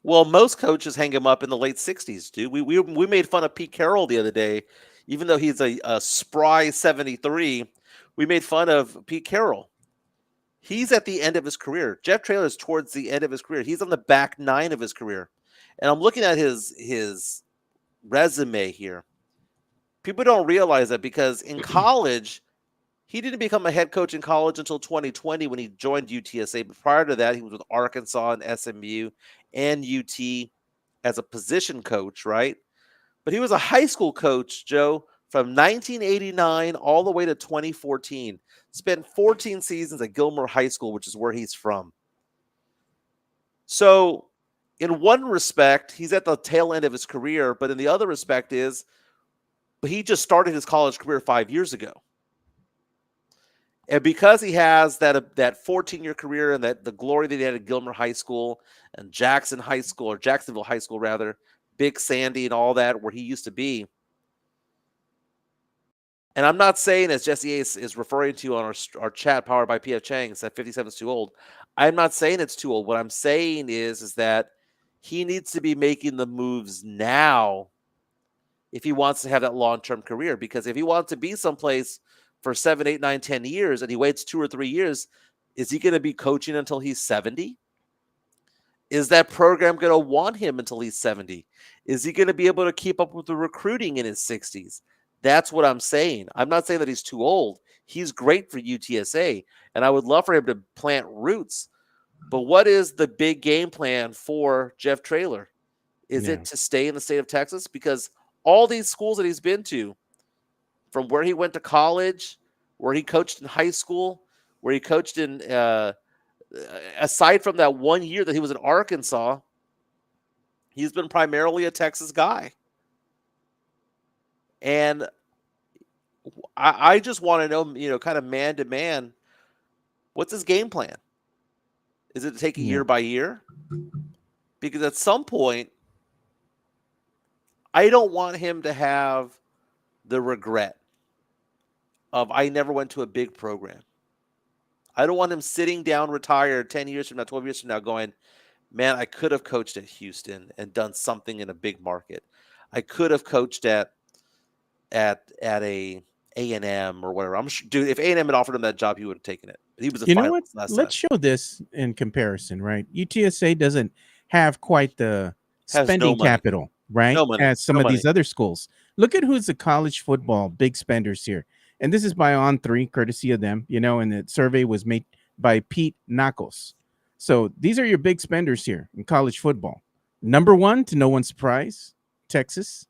S2: Well, most coaches hang him up in the late 60s, dude. We made fun of Pete Carroll the other day. Even though he's a spry 73, we made fun of Pete Carroll. He's at the end of his career. Jeff Traylor's towards the end of his career. He's on the back 9 of his career. And I'm looking at his resume here. People don't realize that because in college, he didn't become a head coach in college until 2020 when he joined UTSA. But prior to that, he was with Arkansas and SMU and UT as a position coach, right? But he was a high school coach, Joe, from 1989 all the way to 2014. Spent 14 seasons at Gilmer High School, which is where he's from. So in one respect, he's at the tail end of his career, but in the other respect is, but he just started his college career 5 years ago. And because he has that 14-year career and that the glory that he had at Gilmer High School and Jacksonville High School rather, Big Sandy and all that, where he used to be. And I'm not saying, as Jesse Ace is referring to on our chat powered by PF Chang, that 57 is too old. I'm not saying it's too old. What I'm saying is that he needs to be making the moves now if he wants to have that long-term career. Because if he wants to be someplace for 7, 8, 9, 10 years and he waits 2 or 3 years, is he going to be coaching until he's 70? Is that program going to want him until he's 70? Is he going to be able to keep up with the recruiting in his 60s? That's what I'm saying. I'm not saying that he's too old. He's great for UTSA, and I would love for him to plant roots. But what is the big game plan for Jeff Traylor? Is it to stay in the state of Texas? Because all these schools that he's been to, from where he went to college, where he coached in high school, where he coached in aside from that 1 year that he was in Arkansas, he's been primarily a Texas guy. And I just want to know, kind of man to man, What's his game plan? Is it to take it
S1: Yeah.
S2: year by year? Because at some point, I don't want him to have the regret of I never went to a big program. I don't want him sitting down retired 10 years from now, 12 years from now going, man, I could have coached at Houston and done something in a big market. I could have coached at a A&M or whatever. I'm sure, dude, if A&M had offered him that job, he would have taken it. He was a
S1: You know what?
S2: finalist last
S1: Let's
S2: time.
S1: show this in comparison, right? UTSA doesn't have quite the
S2: Has no
S1: spending
S2: money.
S1: capital, right?
S2: No money.
S1: As some
S2: No
S1: of
S2: money.
S1: these other schools. Look at who's the college football big spenders here. And this is by On3, courtesy of them, and the survey was made by Pete Nakos. So these are your big spenders here in college football. Number one, to no one's surprise, Texas,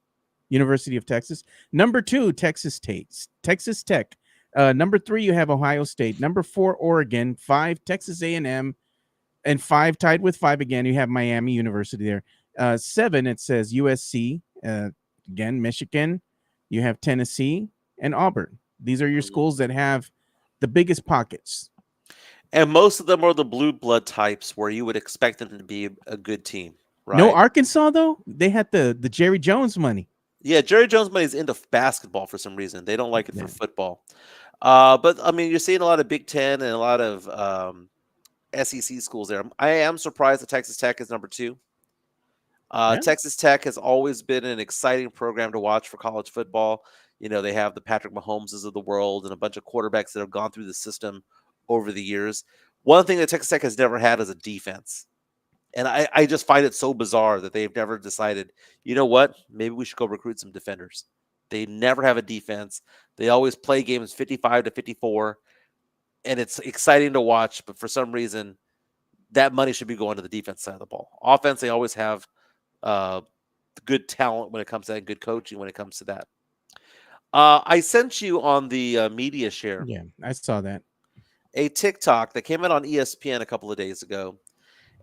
S1: University of Texas. Number two, Texas Tech. Number 3, you have Ohio State. Number 4, Oregon. 5, Texas A&M. And 5, tied with 5 again, you have Miami University there. 7, it says USC. Again, Michigan. You have Tennessee and Auburn. These are your schools that have the biggest pockets.
S2: And most of them are the blue blood types where you would expect them to be a good team, right?
S1: No Arkansas, though? They had the Jerry Jones money.
S2: Yeah, Jerry Jones money is into basketball for some reason. They don't like it for football. But, I mean, you're seeing a lot of Big Ten and a lot of SEC schools there. I am surprised that Texas Tech is number 2. Texas Tech has always been an exciting program to watch for college football. They have the Patrick Mahomeses of the world and a bunch of quarterbacks that have gone through the system over the years. One thing that Texas Tech has never had is a defense. And I just find it so bizarre that they've never decided, you know what, maybe we should go recruit some defenders. They never have a defense. They always play games 55-54, and it's exciting to watch. But for some reason, that money should be going to the defense side of the ball. Offense, they always have good talent when it comes to that, and good coaching when it comes to that. I sent you on the media share.
S1: Yeah, I saw that.
S2: A TikTok that came out on ESPN a couple of days ago.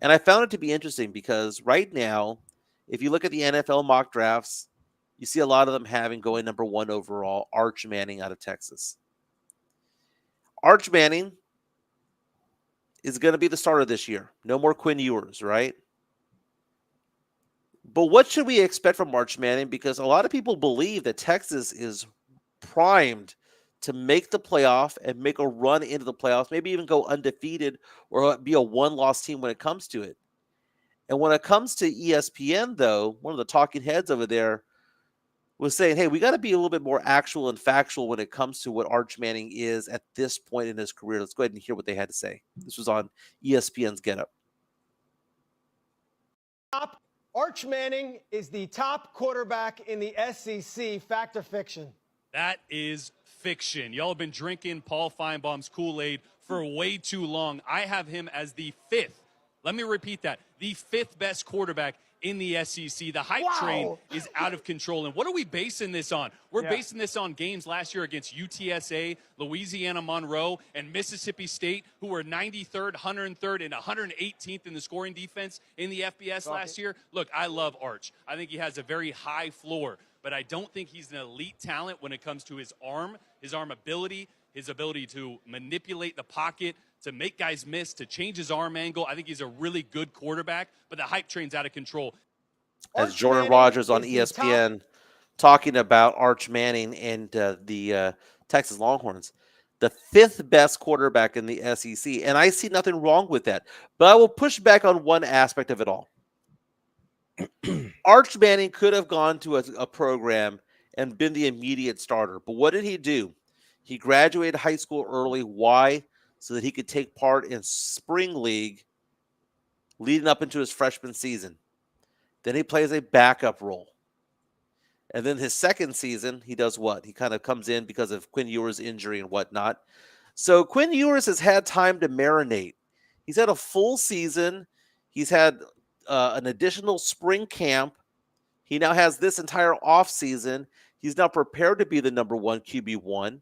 S2: And I found it to be interesting because right now, if you look at the NFL mock drafts, you see a lot of them having going number 1 overall, Arch Manning out of Texas. Arch Manning is going to be the starter this year. No more Quinn Ewers, right? But what should we expect from Arch Manning? Because a lot of people believe that Texas is primed to make the playoff and make a run into the playoffs, maybe even go undefeated or be a one-loss team when it comes to it. And when it comes to ESPN, though, one of the talking heads over there was saying, hey, we got to be a little bit more actual and factual when it comes to what Arch Manning is at this point in his career. Let's go ahead and hear what they had to say. This was on ESPN's Get Up.
S4: Arch Manning is the top quarterback in the SEC. Fact or fiction?
S5: That is fiction. Y'all have been drinking Paul Feinbaum's Kool-Aid for way too long. I have him as the 5th. Let me repeat that. The 5th best quarterback in the SEC. The hype train is out of control. And what are we basing this on? We're basing this on games last year against UTSA, Louisiana Monroe, and Mississippi State, who were 93rd, 103rd, and 118th in the scoring defense in the FBS last year. Look, I love Arch. I think he has a very high floor, but I don't think he's an elite talent when it comes to his arm ability, his ability to manipulate the pocket, to make guys miss, to change his arm angle. I think he's a really good quarterback, but the hype train's out of control.
S2: As Jordan Rogers on ESPN talking about Arch Manning and the Texas Longhorns, the 5th best quarterback in the SEC. And I see nothing wrong with that. But I will push back on one aspect of it all. Arch Manning could have gone to a program and been the immediate starter. But what did he do? He graduated high school early. Why? So that he could take part in spring league leading up into his freshman season. Then he plays a backup role. And then his second season, he does what? He kind of comes in because of Quinn Ewers' injury and whatnot. So Quinn Ewers has had time to marinate. He's had a full season. He's had an additional spring camp. He now has this entire offseason. He's now prepared to be the number 1 QB1.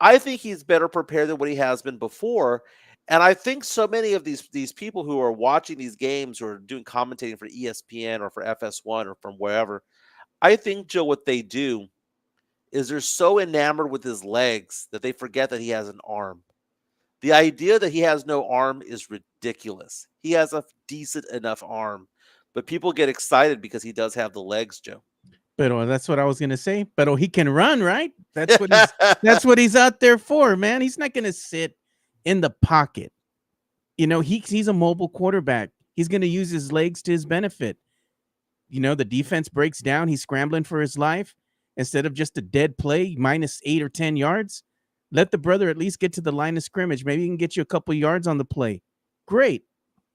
S2: I think he's better prepared than what he has been before. And I think so many of these people who are watching these games or doing commentating for ESPN or for FS1 or from wherever, I think, Joe, what they do is they're so enamored with his legs that they forget that he has an arm. The idea that he has no arm is ridiculous. He has a decent enough arm, but people get excited because he does have the legs, Joe.
S1: But that's what I was gonna say. But he can run, right? That's what he's out there for, man. He's not gonna sit in the pocket. He's a mobile quarterback. He's gonna use his legs to his benefit. The defense breaks down. He's scrambling for his life instead of just a dead play, minus 8 or 10 yards. Let the brother at least get to the line of scrimmage. Maybe he can get you a couple yards on the play. Great.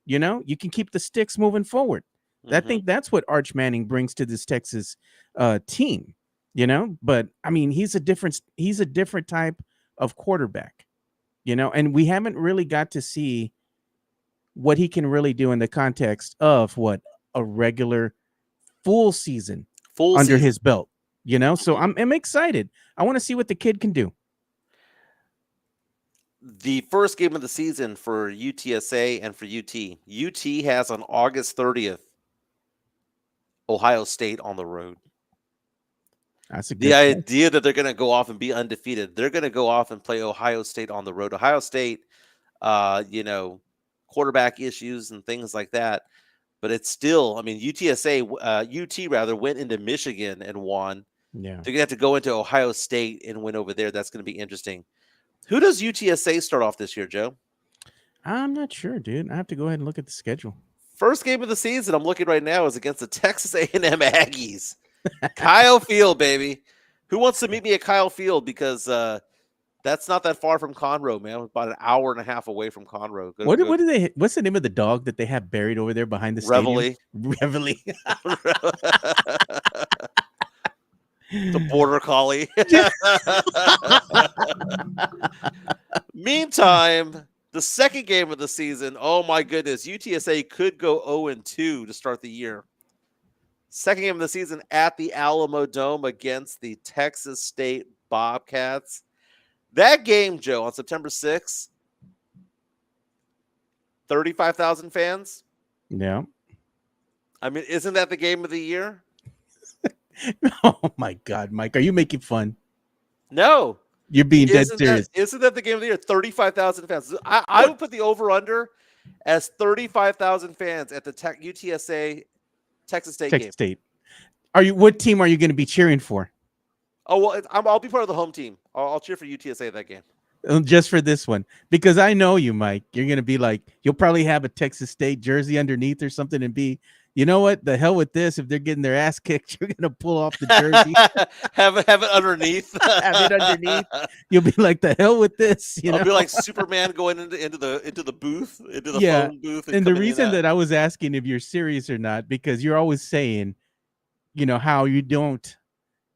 S1: You can keep the sticks moving forward. I think that's what Arch Manning brings to this Texas team. But I mean, he's a different type of quarterback. And we haven't really got to see what he can really do in the context of what a regular full season under his belt. So I'm excited. I want to see what the kid can do.
S2: The first game of the season for UTSA and for UT. UT has on August 30th Ohio State on the road.
S1: That's a good
S2: The idea that they're going to go off and be undefeated. They're going to go off and play Ohio State on the road. Ohio State, quarterback issues and things like that. But it's still, I mean, UT rather went into Michigan and won.
S1: Yeah.
S2: They're going to have to go into Ohio State and win over there. That's going to be interesting. Who does UTSA start off this year, Joe?
S1: I'm not sure, dude. I have to go ahead and look at the schedule.
S2: First game of the season I'm looking right now is against the Texas A&M Aggies. Kyle Field, baby. Who wants to meet me at Kyle Field? Because that's not that far from Conroe, man. About an hour and a half away from Conroe.
S1: What's the name of the dog that they have buried over there behind the stadium? Reveille.
S2: The border collie. Meantime, the second game of the season, oh my goodness, UTSA could go 0-2 to start the year. Second game of the season at the Alamo Dome against the Texas State Bobcats. That game, Joe, on September 6th, 35,000 fans.
S1: Yeah.
S2: I mean, isn't that the game of the year?
S1: Oh my God, Mike, are you making fun?
S2: No.
S1: You're being dead serious.
S2: Isn't that the game of the year? 35,000 fans. I would put the over-under as 35,000 fans at the UTSA Texas State game.
S1: State. What team are you going to be cheering for?
S2: Oh, well, I'll be part of the home team. I'll cheer for UTSA that game.
S1: Just for this one, because I know you, Mike. You're going to be like, you'll probably have a Texas State jersey underneath or something and be, you know what? The hell with this. If they're getting their ass kicked, you're going to pull off the jersey.
S2: have it underneath.
S1: Have it underneath. You'll be like, the hell with this.
S2: I'll be like Superman going into the booth, into the phone booth.
S1: And the reason that I was asking if you're serious or not, because you're always saying, how you don't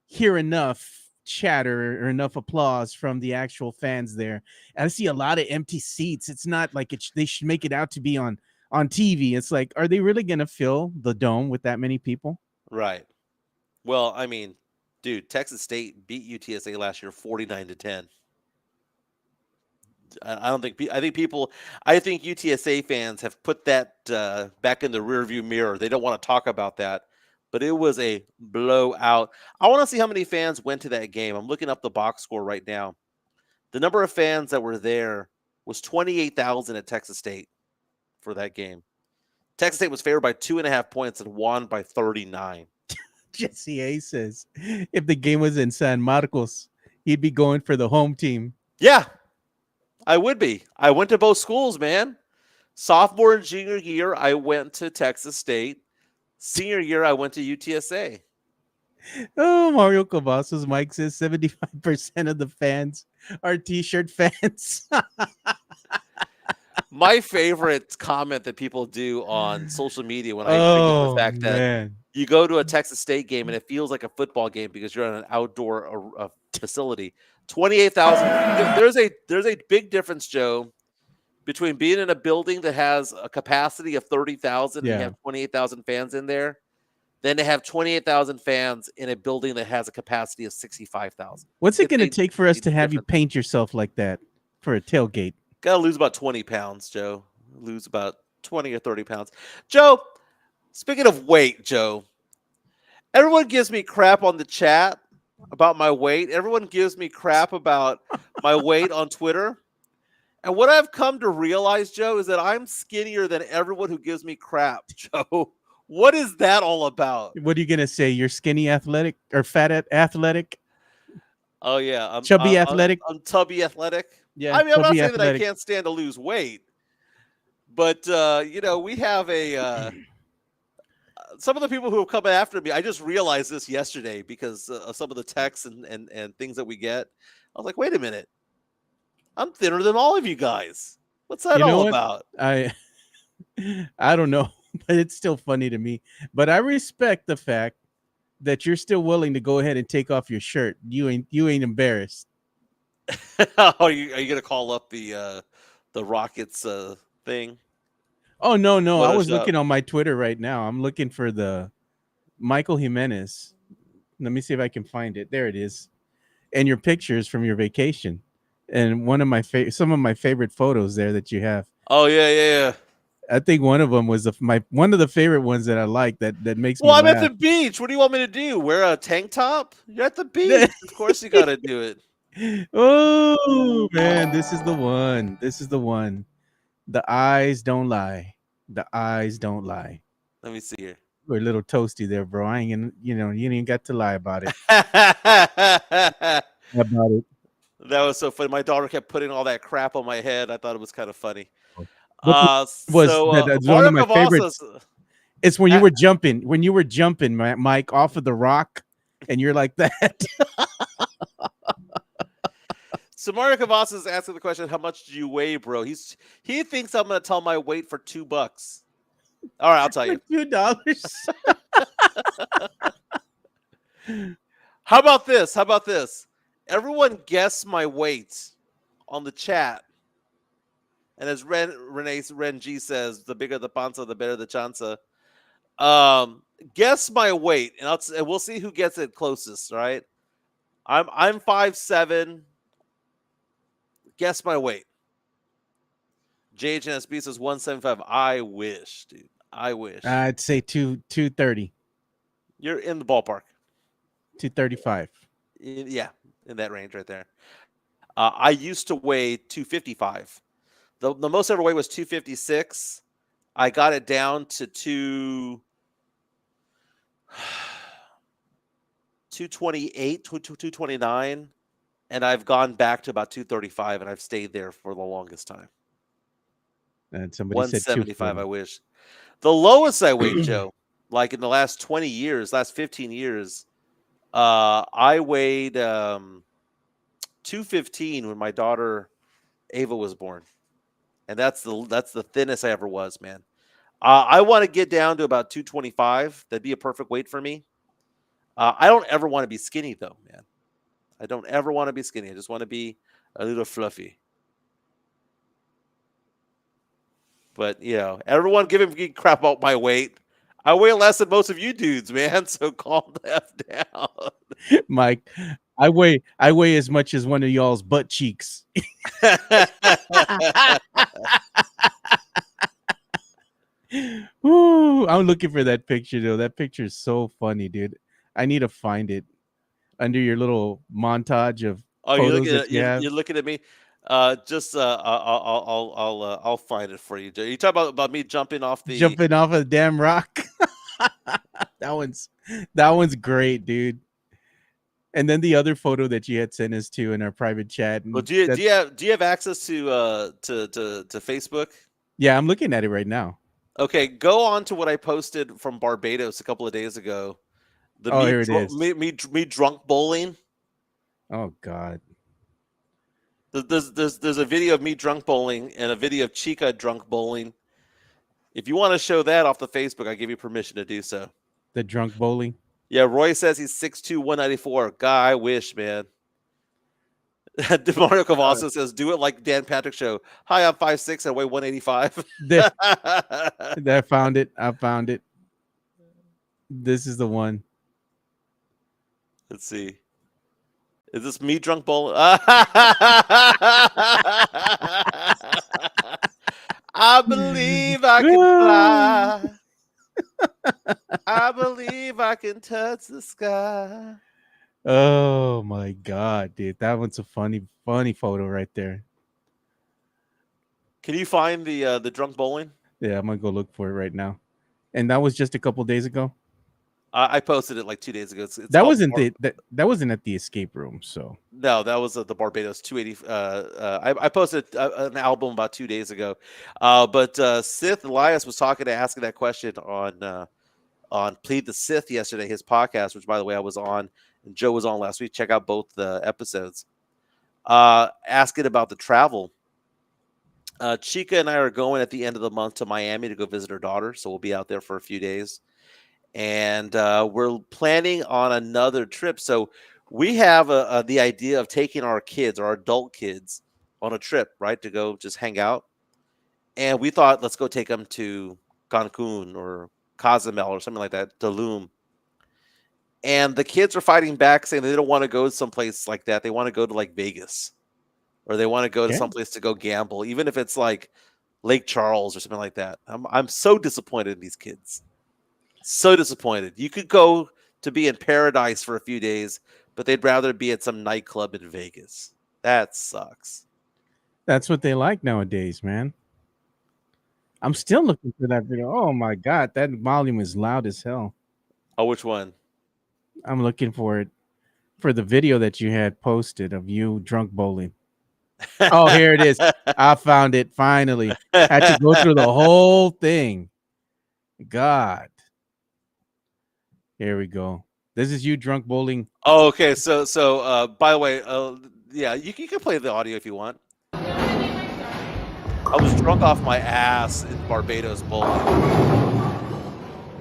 S1: hear enough chatter or enough applause from the actual fans there. And I see a lot of empty seats. It's not like they should make it out to be on TV. It's like, are they really going to fill the dome with that many people?
S2: Right. Well, I mean, dude, Texas State beat UTSA last year 49-10. I think UTSA fans have put that back in the rearview mirror. They don't want to talk about that, but it was a blowout. I want to see how many fans went to that game. I'm looking up the box score right now. The number of fans that were there was 28,000 at Texas State for that game. Texas State was favored by 2.5 points and won by 39.
S1: Jesse A says, if the game was in San Marcos, he'd be going for the home team.
S2: Yeah, I would be. I went to both schools, man. Sophomore and junior year, I went to Texas State. Senior year, I went to UTSA.
S1: Oh, Mario Cavazos, Mike says 75% of the fans are T-shirt fans.
S2: My favorite comment that people do on social media when I bring up the fact that you go to a Texas State game and it feels like a football game because you're in an outdoor facility. 28,000. There's a big difference, Joe, between being in a building that has a capacity of 30,000 and you have 28,000 fans in there, than to have 28,000 fans in a building that has a capacity of 65,000.
S1: What's it going to take for us to have you paint yourself like that for a tailgate?
S2: Got to lose about 20 pounds, Joe. Lose about 20 or 30 pounds. Joe, speaking of weight, Joe, everyone gives me crap on the chat about my weight. Everyone gives me crap about my weight on Twitter. And what I've come to realize, Joe, is that I'm skinnier than everyone who gives me crap, Joe. What is that all about?
S1: What are you gonna say? You're skinny athletic or fat athletic?
S2: Oh yeah,
S1: Chubby athletic?
S2: I'm tubby athletic.
S1: Yeah,
S2: I mean, I'm not
S1: chubby
S2: saying that I
S1: athletic.
S2: can't stand to lose weight, but we have a some of the people who have come after me. I just realized this yesterday because of some of the texts and things that we get. I was like, wait a minute, I'm thinner than all of you guys. What's that
S1: You know
S2: all
S1: what?
S2: about?
S1: I don't know, but it's still funny to me. But I respect the fact that you're still willing to go ahead and take off your shirt. You ain't embarrassed.
S2: Are you gonna call up the Rockets thing?
S1: Oh no. I was
S2: Photoshop.
S1: looking on my Twitter right now. I'm looking for the Michael Jimenez. Let me see if I can find it. There it is. And your pictures from your vacation. And one of my some of my favorite photos there that you have.
S2: Oh yeah.
S1: I think one of them was one of the favorite ones that I like that makes me
S2: Well, I'm at
S1: laugh.
S2: the beach. What do you want me to do? Wear a tank top? You're at the beach. Of course you got to do it.
S1: Oh man, this is the one. This is the one. The eyes don't lie. The eyes don't lie.
S2: Let me see here.
S1: We're a little toasty there, bro. I ain't gonna, you ain't got to lie about it.
S2: That
S1: About it.
S2: was so funny. My daughter kept putting all that crap on my head. I thought it was kind of funny.
S1: What that's one
S2: Mario
S1: of my
S2: Cavazos,
S1: favorites. It's when you were jumping, Mike, off of the rock, and you're like that.
S2: So Mario Cavazos is asking the question, how much do you weigh, bro? He thinks I'm going to tell my weight for $2. All right, I'll tell you.
S1: $2.
S2: How about this? Everyone guess my weight on the chat. And as Ren G says, the bigger the panza, the better the chanza. Guess my weight, and we'll see who gets it closest. Right? I'm 5'7". Guess my weight. JHNSB says 175. I wish, dude. I wish.
S1: I'd say 230.
S2: You're in the ballpark.
S1: 235.
S2: Yeah, in that range right there. I used to weigh 255. The most I ever weighed was 256. I got it down to 228, 229, and I've gone back to about 235, and I've stayed there for the longest time.
S1: And somebody said
S2: 175, I wish. The lowest I weighed, Joe, like in the last 20 years, last 15 years, I weighed 215 when my daughter Ava was born. And that's the thinnest I ever was, man. I want to get down to about 225. That'd be a perfect weight for me. I don't ever want to be skinny, though, man. I don't ever want to be skinny. I just want to be a little fluffy. But, everyone giving crap about my weight. I weigh less than most of you dudes, man. So calm the F down.
S1: Mike, I weigh as much as one of y'all's butt cheeks. Ooh, I'm looking for that picture though. That picture is so funny, dude. I need to find it under your little montage of photos that you have.
S2: You're looking at me. I'll find it for you. You talk about me jumping off
S1: of the damn rock. that one's great, dude. And then the other photo that you had sent us to in our private chat.
S2: Well, do you have access to Facebook?
S1: Yeah, I'm looking at it right now.
S2: Okay, go on to what I posted from Barbados a couple of days ago.
S1: Here it is.
S2: Me drunk bowling.
S1: Oh God.
S2: There's a video of me drunk bowling and a video of Chica drunk bowling. If you want to show that off the Facebook, I give you permission to do so.
S1: The drunk bowling.
S2: Yeah, Roy says he's 6'2", 194. Guy, I wish, man. Mario Cavazos says, do it like Dan Patrick show. Hi, I'm 5'6", I weigh 185.
S1: I found it. This is the one.
S2: Let's see. Is this me drunk bowling? I believe I can fly. I believe I can touch the sky.
S1: Oh my God, dude. That one's a funny photo right there.
S2: Can you find the drunk bowling?
S1: Yeah, I'm gonna go look for it right now. And that was just a couple days ago.
S2: I posted it like 2 days ago. It's
S1: That
S2: called
S1: wasn't that wasn't at the escape room. So
S2: No, that was the Barbados 280. I posted an album about 2 days ago, but Sith Elias was asking that question on Plead the Sith yesterday, his podcast, which by the way I was on and Joe was on last week. Check out both the episodes. Asking about the travel. Chica and I are going at the end of the month to Miami to go visit her daughter, so we'll be out there for a few days, and we're planning on another trip. So we have the idea of taking our kids, our adult kids, on a trip, right, to go just hang out. And we thought, let's go take them to Cancun or Cozumel or something like that, Tulum. And the kids are fighting back, saying they don't want to go someplace like that. They want to go to like Vegas, or they want to go to someplace to go gamble, even if it's like Lake Charles or something like that. I'm so disappointed in these kids. So disappointed. You could go to be in paradise for a few days, but they'd rather be at some nightclub in Vegas. That sucks.
S1: that's what they like nowadays, man. I'm still looking for that video. Oh my god, that volume is loud as hell.
S2: Oh, which one?
S1: I'm looking for it for the video that you had posted of you drunk bowling. Oh, here it is. I found it finally. Had to go through the whole thing. God. Here we go. This is you drunk bowling.
S2: Oh, okay. So by the way, yeah, you can play the audio if you want. I was drunk off my ass in Barbados bowling.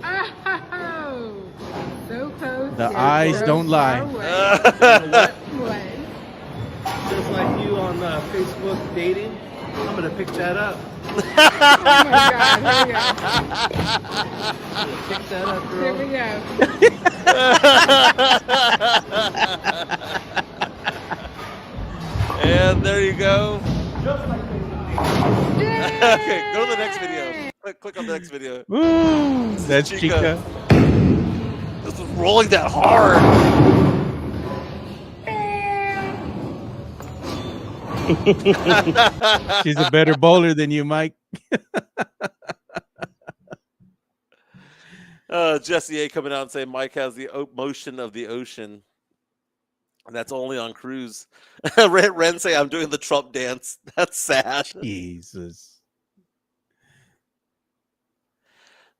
S6: Oh, so close.
S1: The
S6: yet
S1: eyes
S6: so
S1: don't
S6: far
S1: lie.
S6: away. What?
S7: Just like you on Facebook dating, I'm gonna pick that up.
S6: Oh my God,
S7: Pick that up,
S6: here
S7: girl.
S6: we go.
S2: And there you go.
S6: Here we go.
S2: Okay, go to the next video. Click on the next video.
S1: Ooh, that's
S2: Chica.
S1: Chica.
S2: This was rolling that hard.
S1: She's a better bowler than you, Mike.
S2: Jesse A coming out and saying Mike has the motion of the ocean. And that's only on cruise. Ren say I'm doing the Trump dance. That's sad.
S1: Jesus.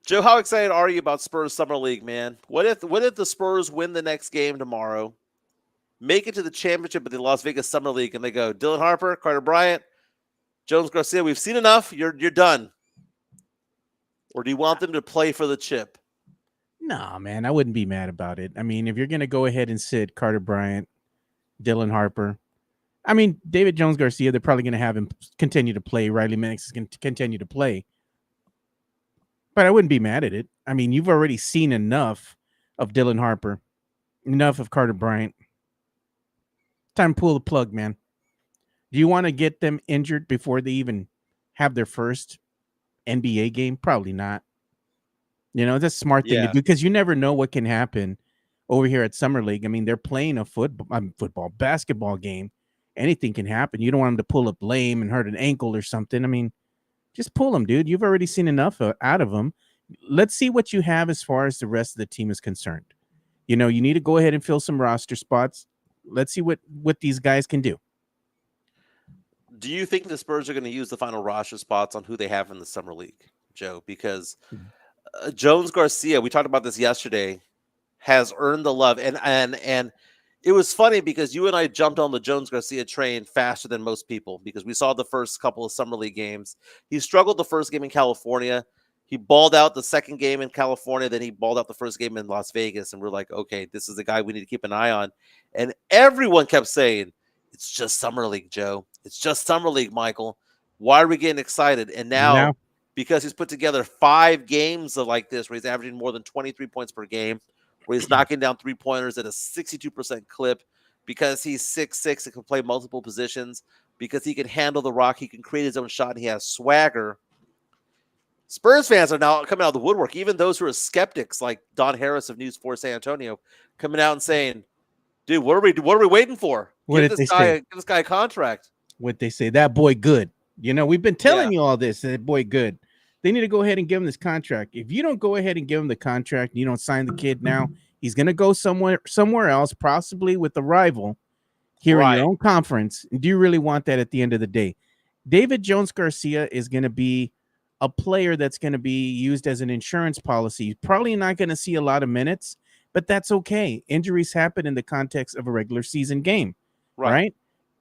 S2: Joe, how excited are you about Spurs Summer League, man? What if the Spurs win the next game tomorrow, make it to the championship of the Las Vegas Summer League, and they go, Dylan Harper, Carter Bryant, Jones Garcia, we've seen enough. You're done. Or do you want them to play for the chip?
S1: Nah, man, I wouldn't be mad about it. I mean, if you're gonna go ahead and sit Carter Bryant, Dylan Harper, I mean, David Jones Garcia, they're probably gonna have him continue to play. Riley Mannix is gonna continue to play. But I wouldn't be mad at it. I mean, you've already seen enough of Dylan Harper, enough of Carter Bryant. Time to pull the plug, man. Do you want to get them injured before they even have their first NBA game? Probably not. You know, that's a smart thing to do because you never know what can happen over here at Summer League. I mean, they're playing a basketball game. Anything can happen. You don't want them to pull up lame and hurt an ankle or something. I mean, just pull them, dude. You've already seen enough out of them. Let's see what you have as far as the rest of the team is concerned. You know, you need to go ahead and fill some roster spots. Let's see what these guys can do.
S2: Do you think the Spurs are going to use the final roster spots on who they have in the Summer League, Joe? Because Jones Garcia, we talked about this yesterday, has earned the love. And it was funny because you and I jumped on the Jones Garcia train faster than most people because we saw the first couple of Summer League games. He struggled the first game in California. He balled out the second game in California. Then he balled out the first game in Las Vegas. And we're like, okay, this is the guy we need to keep an eye on. And everyone kept saying, it's just Summer League, Joe. It's just Summer League, Michael. Why are we getting excited? And now because he's put together 5 games of like this where he's averaging more than 23 points per game, where he's knocking down three-pointers at a 62% clip, because he's 6'6" and can play multiple positions, because he can handle the rock, he can create his own shot, and he has swagger. Spurs fans are now coming out of the woodwork, even those who are skeptics like Don Harris of News 4 San Antonio, coming out and saying, dude, what are we waiting for? Give this guy a contract.
S1: What they say, that boy good. You know, we've been telling you all this. That boy, good. They need to go ahead and give him this contract. If you don't go ahead and give him the contract, and you don't sign the kid now, he's going to go somewhere else, possibly with a rival here in your own conference. Do you really want that at the end of the day? David Jones Garcia is going to be a player that's going to be used as an insurance policy. He's probably not going to see a lot of minutes, but that's okay. Injuries happen in the context of a regular season game, right?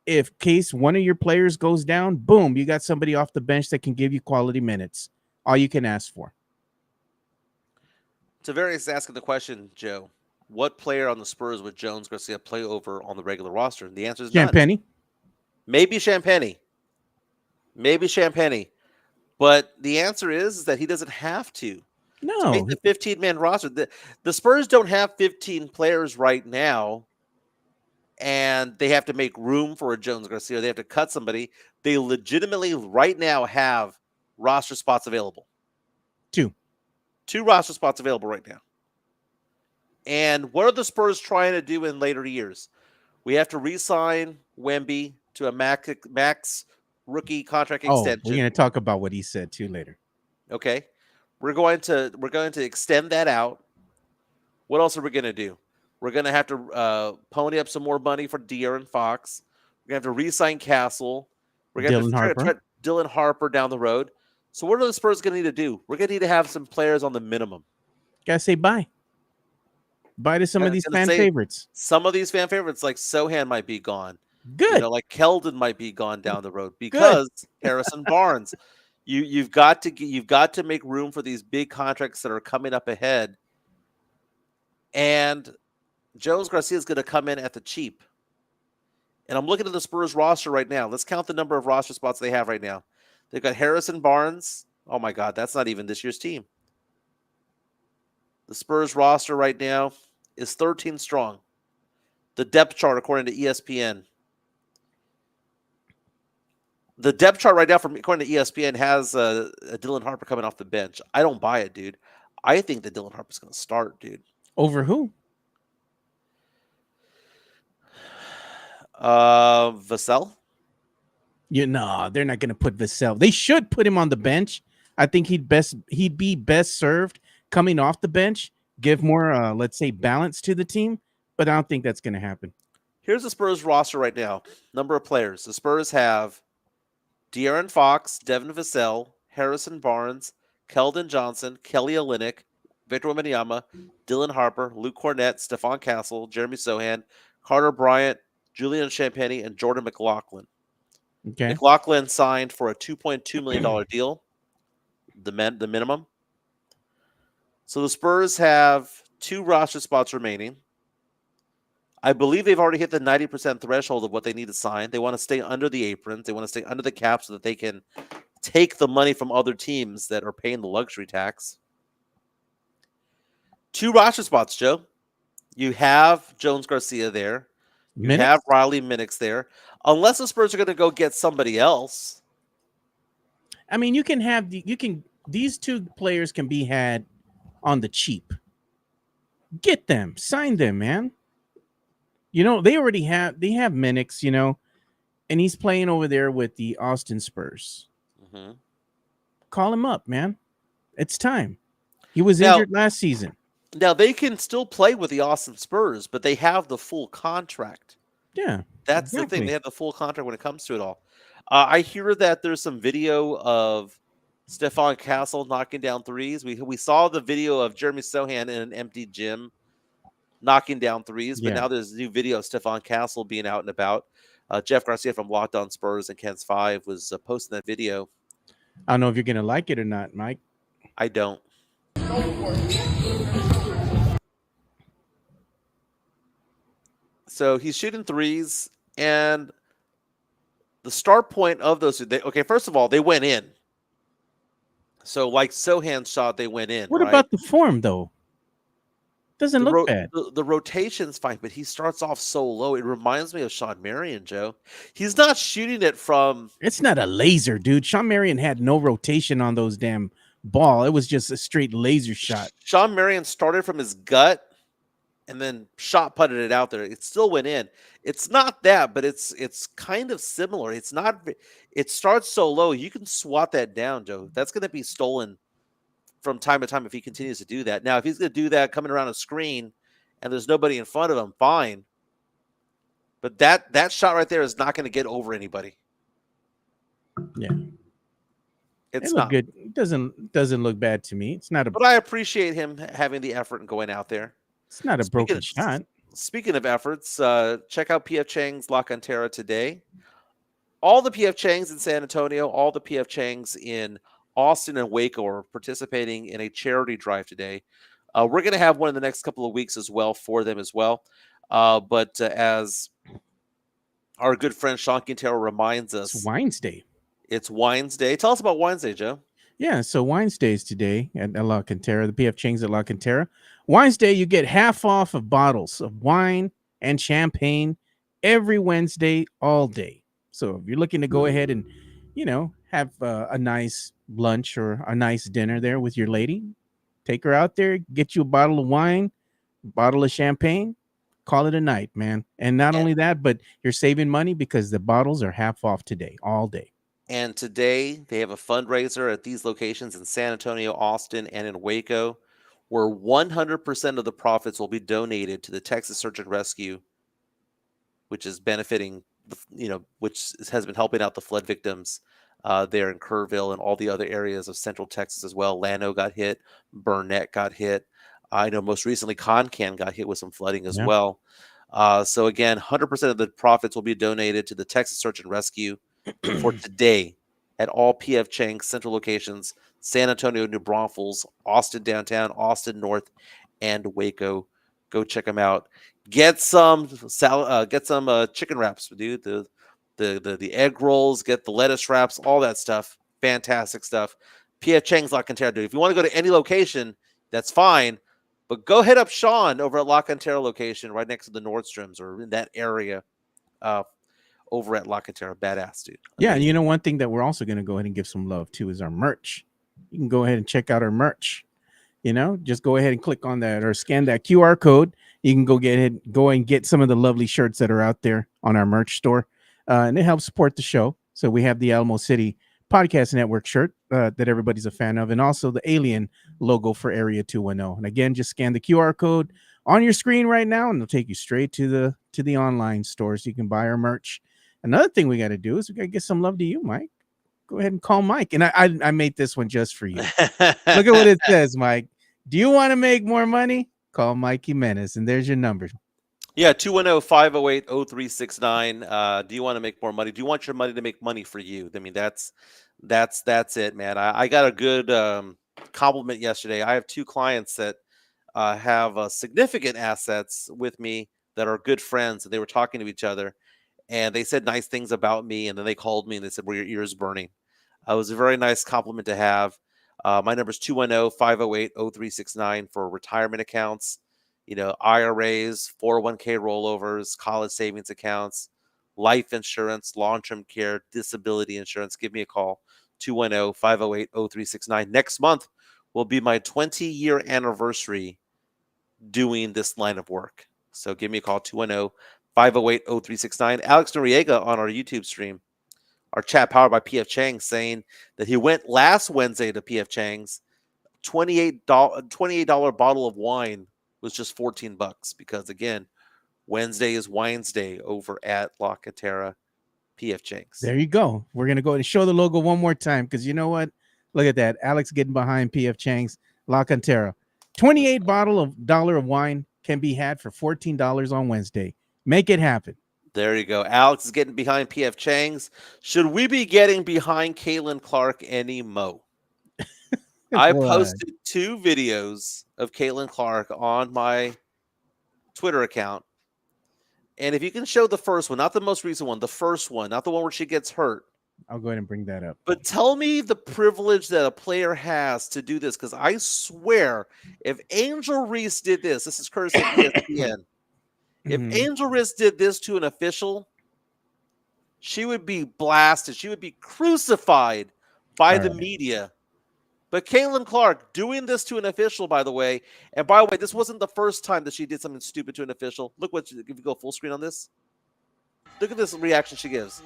S1: If case one of your players goes down, boom, you got somebody off the bench that can give you quality minutes. All you can ask for.
S2: Tavarius asking the question, Joe, what player on the Spurs would Jones Garcia play over on the regular roster? And the answer is none.
S1: Champagny.
S2: Maybe Champagny. Maybe Champagny. But the answer is that he doesn't have to.
S1: No.
S2: To make the 15-man roster. The Spurs don't have 15 players right now, and they have to make room for a Jones Garcia. They have to cut somebody. They legitimately right now have roster spots available. Two roster spots available right now. And what are the Spurs trying to do in later years? We have to re-sign Wemby to a max rookie contract extension.
S1: We're going to talk about what he said too later.
S2: Okay. We're going to extend that out. What else are we going to do? We're going to have to pony up some more money for De'Aaron Fox. We're going to have to re-sign Castle. We're going to have to try Dylan Harper down the road. So what are the Spurs going to need to do? We're going to need to have some players on the minimum.
S1: Gotta say bye. Bye to some of these fan favorites.
S2: Some of these fan favorites, like Sohan, might be gone.
S1: Good.
S2: You know, like Keldon might be gone down the road because Harrison Barnes. You've got to make room for these big contracts that are coming up ahead. And Jones Garcia is going to come in at the cheap. And I'm looking at the Spurs roster right now. Let's count the number of roster spots they have right now. They've got Harrison Barnes. Oh my God, that's not even this year's team. The Spurs roster right now is 13 strong. The depth chart, according to ESPN. The depth chart right now, according to ESPN, has a Dylan Harper coming off the bench. I don't buy it, dude. I think that Dylan Harper's going to start, dude.
S1: Over who?
S2: Vassell?
S1: They're not going to put Vassell. They should put him on the bench. I think he'd be best served coming off the bench, give more, let's say, balance to the team. But I don't think that's going to happen.
S2: Here's the Spurs roster right now. Number of players. The Spurs have De'Aaron Fox, Devin Vassell, Harrison Barnes, Keldon Johnson, Kelly Olynyk, Victor Wembanyama, Dylan Harper, Luke Cornett, Stephon Castle, Jeremy Sohan, Carter Bryant, Julian Champagny, and Jordan McLaughlin.
S1: Okay.
S2: McLaughlin signed for a $2.2 million deal, the minimum. So the Spurs have 2 roster spots remaining. I believe they've already hit the 90% threshold of what they need to sign. They want to stay under the aprons. They want to stay under the cap so that they can take the money from other teams that are paying the luxury tax. 2 roster spots, Joe. You have Jones Garcia there. You have Riley Minix there. Unless the Spurs are going to go get somebody else.
S1: I mean, these 2 players can be had on the cheap. Get them, sign them, man. You know, they have Minix, you know, and he's playing over there with the Austin Spurs.
S2: Mm-hmm.
S1: Call him up, man. It's time. He was injured last season.
S2: Now, they can still play with the Austin Spurs, but they have the full contract.
S1: Yeah.
S2: That's the thing. They have the full contract when it comes to it all. I hear that there's some video of Stephon Castle knocking down threes. We saw the video of Jeremy Sohan in an empty gym knocking down threes, but now there's a new video of Stephon Castle being out and about. Jeff Garcia from Locked On Spurs and Ken's 5 was posting that video.
S1: I don't know if you're going to like it or not, Mike.
S2: I don't. So he's shooting threes, and the start point of those. First of all, they went in. So like Sohan's shot, they went in.
S1: What about the form, though? Doesn't look bad.
S2: The rotation's fine, but he starts off so low. It reminds me of Sean Marion, Joe. He's not shooting it from...
S1: It's not a laser, dude. Sean Marion had no rotation on those damn ball. It was just a straight laser shot.
S2: Sean Marion started from his gut and then shot putted it out there. It still went in. It's not that, but it's kind of similar. It's not. It starts so low. You can swat that down, Joe. That's going to be stolen from time to time if he continues to do that. Now, if he's going to do that coming around a screen and there's nobody in front of him, fine. But that shot right there is not going to get over anybody.
S1: Yeah.
S2: It's
S1: It
S2: not
S1: good. It doesn't look bad to me. It's not a.
S2: But I appreciate him having the effort and going out there.
S1: It's not a broken shot.
S2: Speaking of efforts, check out PF Chang's La Cantera today. All the PF Changs in San Antonio, all the PF Changs in Austin and Waco are participating in a charity drive today. We're going to have one in the next couple of weeks as well for them as well. But as our good friend Sean Quintero reminds us,
S1: It's Wines Day.
S2: It's Wines Day. Tell us about Wines Day, Joe.
S1: Yeah, so Wines Day is today at La Cantera, the PF Chang's at La Cantera. Wines Day, you get half off of bottles of wine and champagne every Wednesday, all day. So if you're looking to go ahead and, have a nice lunch or a nice dinner there with your lady, take her out there, get you a bottle of wine, a bottle of champagne, call it a night, man. And not only that, but you're saving money because the bottles are half off today, all day.
S2: And today they have a fundraiser at these locations in San Antonio, Austin, and in Waco, where 100% of the profits will be donated to the Texas Search and Rescue, which is benefiting, which has been helping out the flood victims there in Kerrville and all the other areas of Central Texas as well. Llano got hit, Burnett got hit. I know most recently Concan got hit with some flooding as well. So again, 100% of the profits will be donated to the Texas Search and Rescue for today at all PF Chang central locations: San Antonio, New Braunfels, Austin downtown, Austin North, and Waco. Go check them out. Get some chicken wraps, dude. The egg rolls, get the lettuce wraps, all that stuff. Fantastic stuff. PF Chang's La Cantera, dude. If you want to go to any location, that's fine. But go hit up Sean over at La Cantera location right next to the Nordstroms or in that area. Over at La Cantera. Badass, dude.
S1: Yeah, and one thing that we're also going to go ahead and give some love to is our merch. You can go ahead and check out our merch. Just go ahead and click on that or scan that QR code. You can go and get some of the lovely shirts that are out there on our merch store. And it helps support the show. So we have the Alamo City Podcast Network shirt that everybody's a fan of, and also the alien logo for Area 210. And again, just scan the QR code on your screen right now, and it'll take you straight to the online stores. You can buy our merch. Another thing we got to do is we got to get some love to you, Mike. Go ahead and call Mike. And I made this one just for you. Look at what it says, Mike. Do you want to make more money? Call Mike Jimenez, and there's your number.
S2: Yeah, 210-508-0369. Do you want to make more money? Do you want your money to make money for you? I mean, that's it, man. I got a good compliment yesterday. I have two clients that have significant assets with me that are good friends, and they were talking to each other. And they said nice things about me, and then they called me and they said, "Well, your ears burning." It was a very nice compliment to have. My number is 210-508-0369 for retirement accounts, IRAs, 401k rollovers, college savings accounts, life insurance, long-term care, disability insurance. Give me a call, 210-508-0369. Next month will be my 20-year anniversary doing this line of work. So give me a call, 210-508-0369. Alex Noriega on our YouTube stream, our chat powered by PF Chang, saying that he went last Wednesday to PF Chang's. $28 bottle of wine was just $14 because, again, Wednesday is Wines Day over at La Cantera PF Chang's.
S1: There you go. We're going to go and show the logo one more time because you know what? Look at that. Alex getting behind PF Chang's La Cantera. 28 bottle of wine can be had for $14 on Wednesday. Make it happen.
S2: There you go. Alex is getting behind PF Chang's. Should we be getting behind Caitlin Clark any mo? I posted 2 videos of Caitlin Clark on my Twitter account. And if you can show the first one, not the most recent one, the first one, not the one where she gets hurt.
S1: I'll go ahead and bring that up. But
S2: tell me the privilege that a player has to do this, because I swear, if Angel Reese did this is courtesy of ESPN. If Angel Reese did this to an official, she would be blasted. She would be crucified by the media. But Caitlin Clark doing this to an official, by the way, and by the way, this wasn't the first time that she did something stupid to an official. Look if you go full screen on this. Look at this reaction she gives.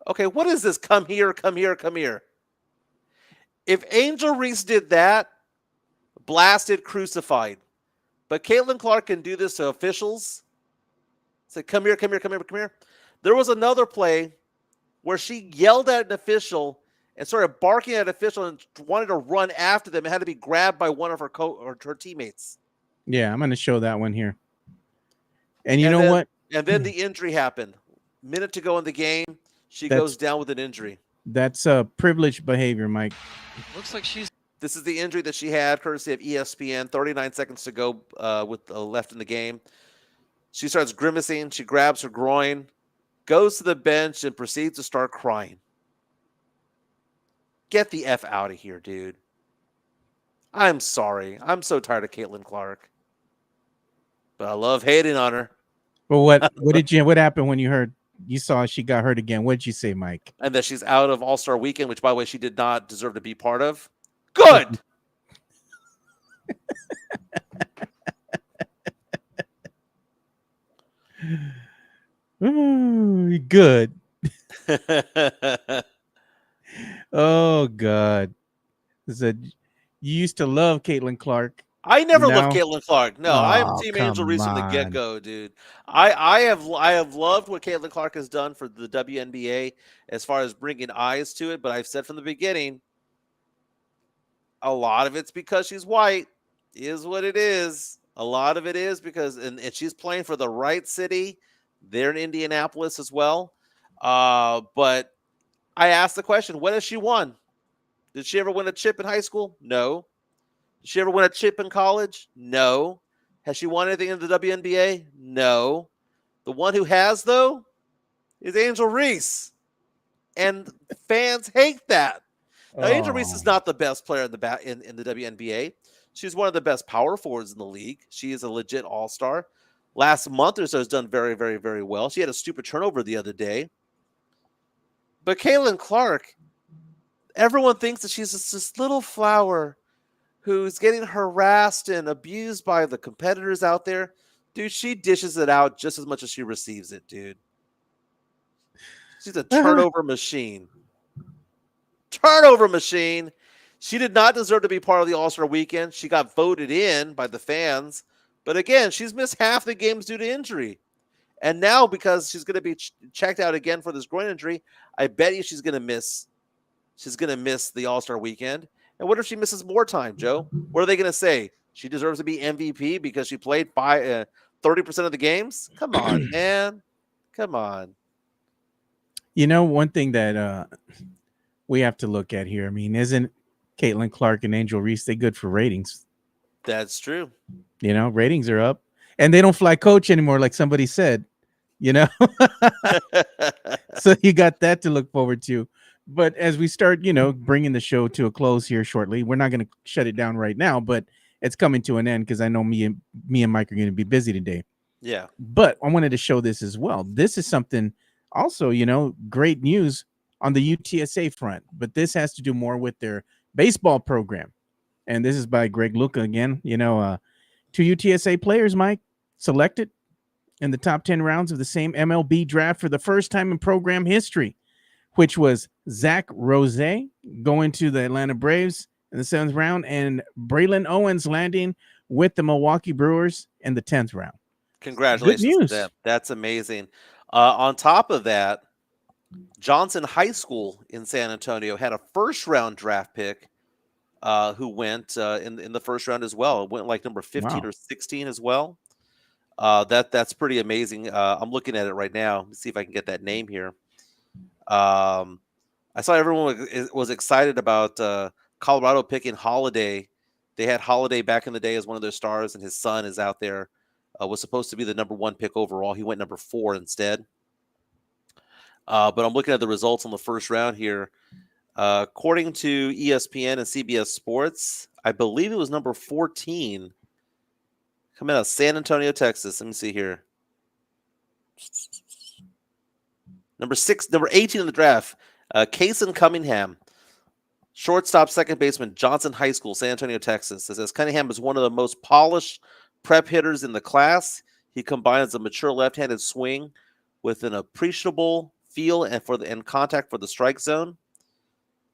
S2: Okay, what is this? Come here, come here, come here. If Angel Reese did that, blasted, crucified. But Caitlin Clark can do this to officials. Say, come here, come here, come here, come here. There was another play where she yelled at an official and started barking at an official and wanted to run after them and had to be grabbed by one of her teammates.
S1: Yeah, I'm going to show that one here. And you know what?
S2: And then the injury happened. Minute to go in the game, she goes down with an injury.
S1: That's privileged behavior, Mike.
S8: Looks like she's.
S2: This is the injury that she had, courtesy of ESPN. 39 seconds to go with left in the game. She starts grimacing. She grabs her groin, goes to the bench, and proceeds to start crying. Get the F out of here, dude. I'm sorry. I'm so tired of Caitlin Clark. But I love hating on her.
S1: But what happened when you saw she got hurt again? What did you say, Mike?
S2: And that she's out of All-Star Weekend, which, by the way, she did not deserve to be part of. Good.
S1: Ooh, good. Oh God. You used to love Caitlin Clark.
S2: I never loved Caitlin Clark. No, I'm
S1: Oh,
S2: Team Angel
S1: come
S2: Reese from the
S1: on.
S2: get-go, dude. I have loved what Caitlin Clark has done for the WNBA as far as bringing eyes to it, but I've said from the beginning, a lot of it's because she's white, is what it is. A lot of it is because, and she's playing for the right city. They're in Indianapolis as well. But I asked the question, what has she won? Did she ever win a chip in high school? No. Did she ever win a chip in college? No. Has she won anything in the WNBA? No. The one who has, though, is Angel Reese. And fans hate that. Now, Angel Reese is not the best player in the WNBA. She's one of the best power forwards in the league. She is a legit all-star. Last month or so has done very, very, very well. She had a stupid turnover the other day. But Caitlin Clark, everyone thinks that she's just this little flower who's getting harassed and abused by the competitors out there. Dude, she dishes it out just as much as she receives it, dude. She's a turnover machine. Turnover machine. She did not deserve to be part of the All-Star Weekend. She got voted in by the fans. But again, she's missed half the games due to injury. And now, because she's going to be checked out again for this groin injury, I bet you she's going to miss. She's going to miss the All-Star Weekend. And what if she misses more time, Joe? What are they going to say? She deserves to be MVP because she played 30% of the games? Come on, man. Come on.
S1: You know, one thing that we have to look at here, I mean, isn't Caitlin Clark and Angel Reese, they good for ratings?
S2: That's true.
S1: You know, ratings are up. And they don't fly coach anymore, like somebody said, you know? So you got that to look forward to. But as we start, bringing the show to a close here shortly, we're not going to shut it down right now, but it's coming to an end because I know me and Mike are going to be busy today.
S2: Yeah.
S1: But I wanted to show this as well. This is something also, great news on the UTSA front, but this has to do more with their baseball program. And this is by Greg Luca again. 2 UTSA players, Mike, selected in the top 10 rounds of the same MLB draft for the first time in program history, which was Zach Rose going to the Atlanta Braves in the 7th round and Braylon Owens landing with the Milwaukee Brewers in the 10th round.
S2: Congratulations to them. That's amazing. On top of that, Johnson High School in San Antonio had a first-round draft pick who went in the first round as well. It went like number 15 or 16 as well. That's pretty amazing. I'm looking at it right now. Let's see if I can get that name here. I saw everyone was excited about Colorado picking Holiday. They had Holiday back in the day as one of their stars, and his son is out there. Was supposed to be the number 1 pick overall. He went number 4 instead. But I'm looking at the results on the first round here. According to ESPN and CBS Sports, I believe it was number 14 coming out of San Antonio, Texas. Let me see here. Number 18 in the draft, Kason Cunningham, shortstop, second baseman, Johnson High School, San Antonio, Texas. It says Cunningham is one of the most polished prep hitters in the class. He combines a mature left-handed swing with an appreciable feel and contact for the strike zone.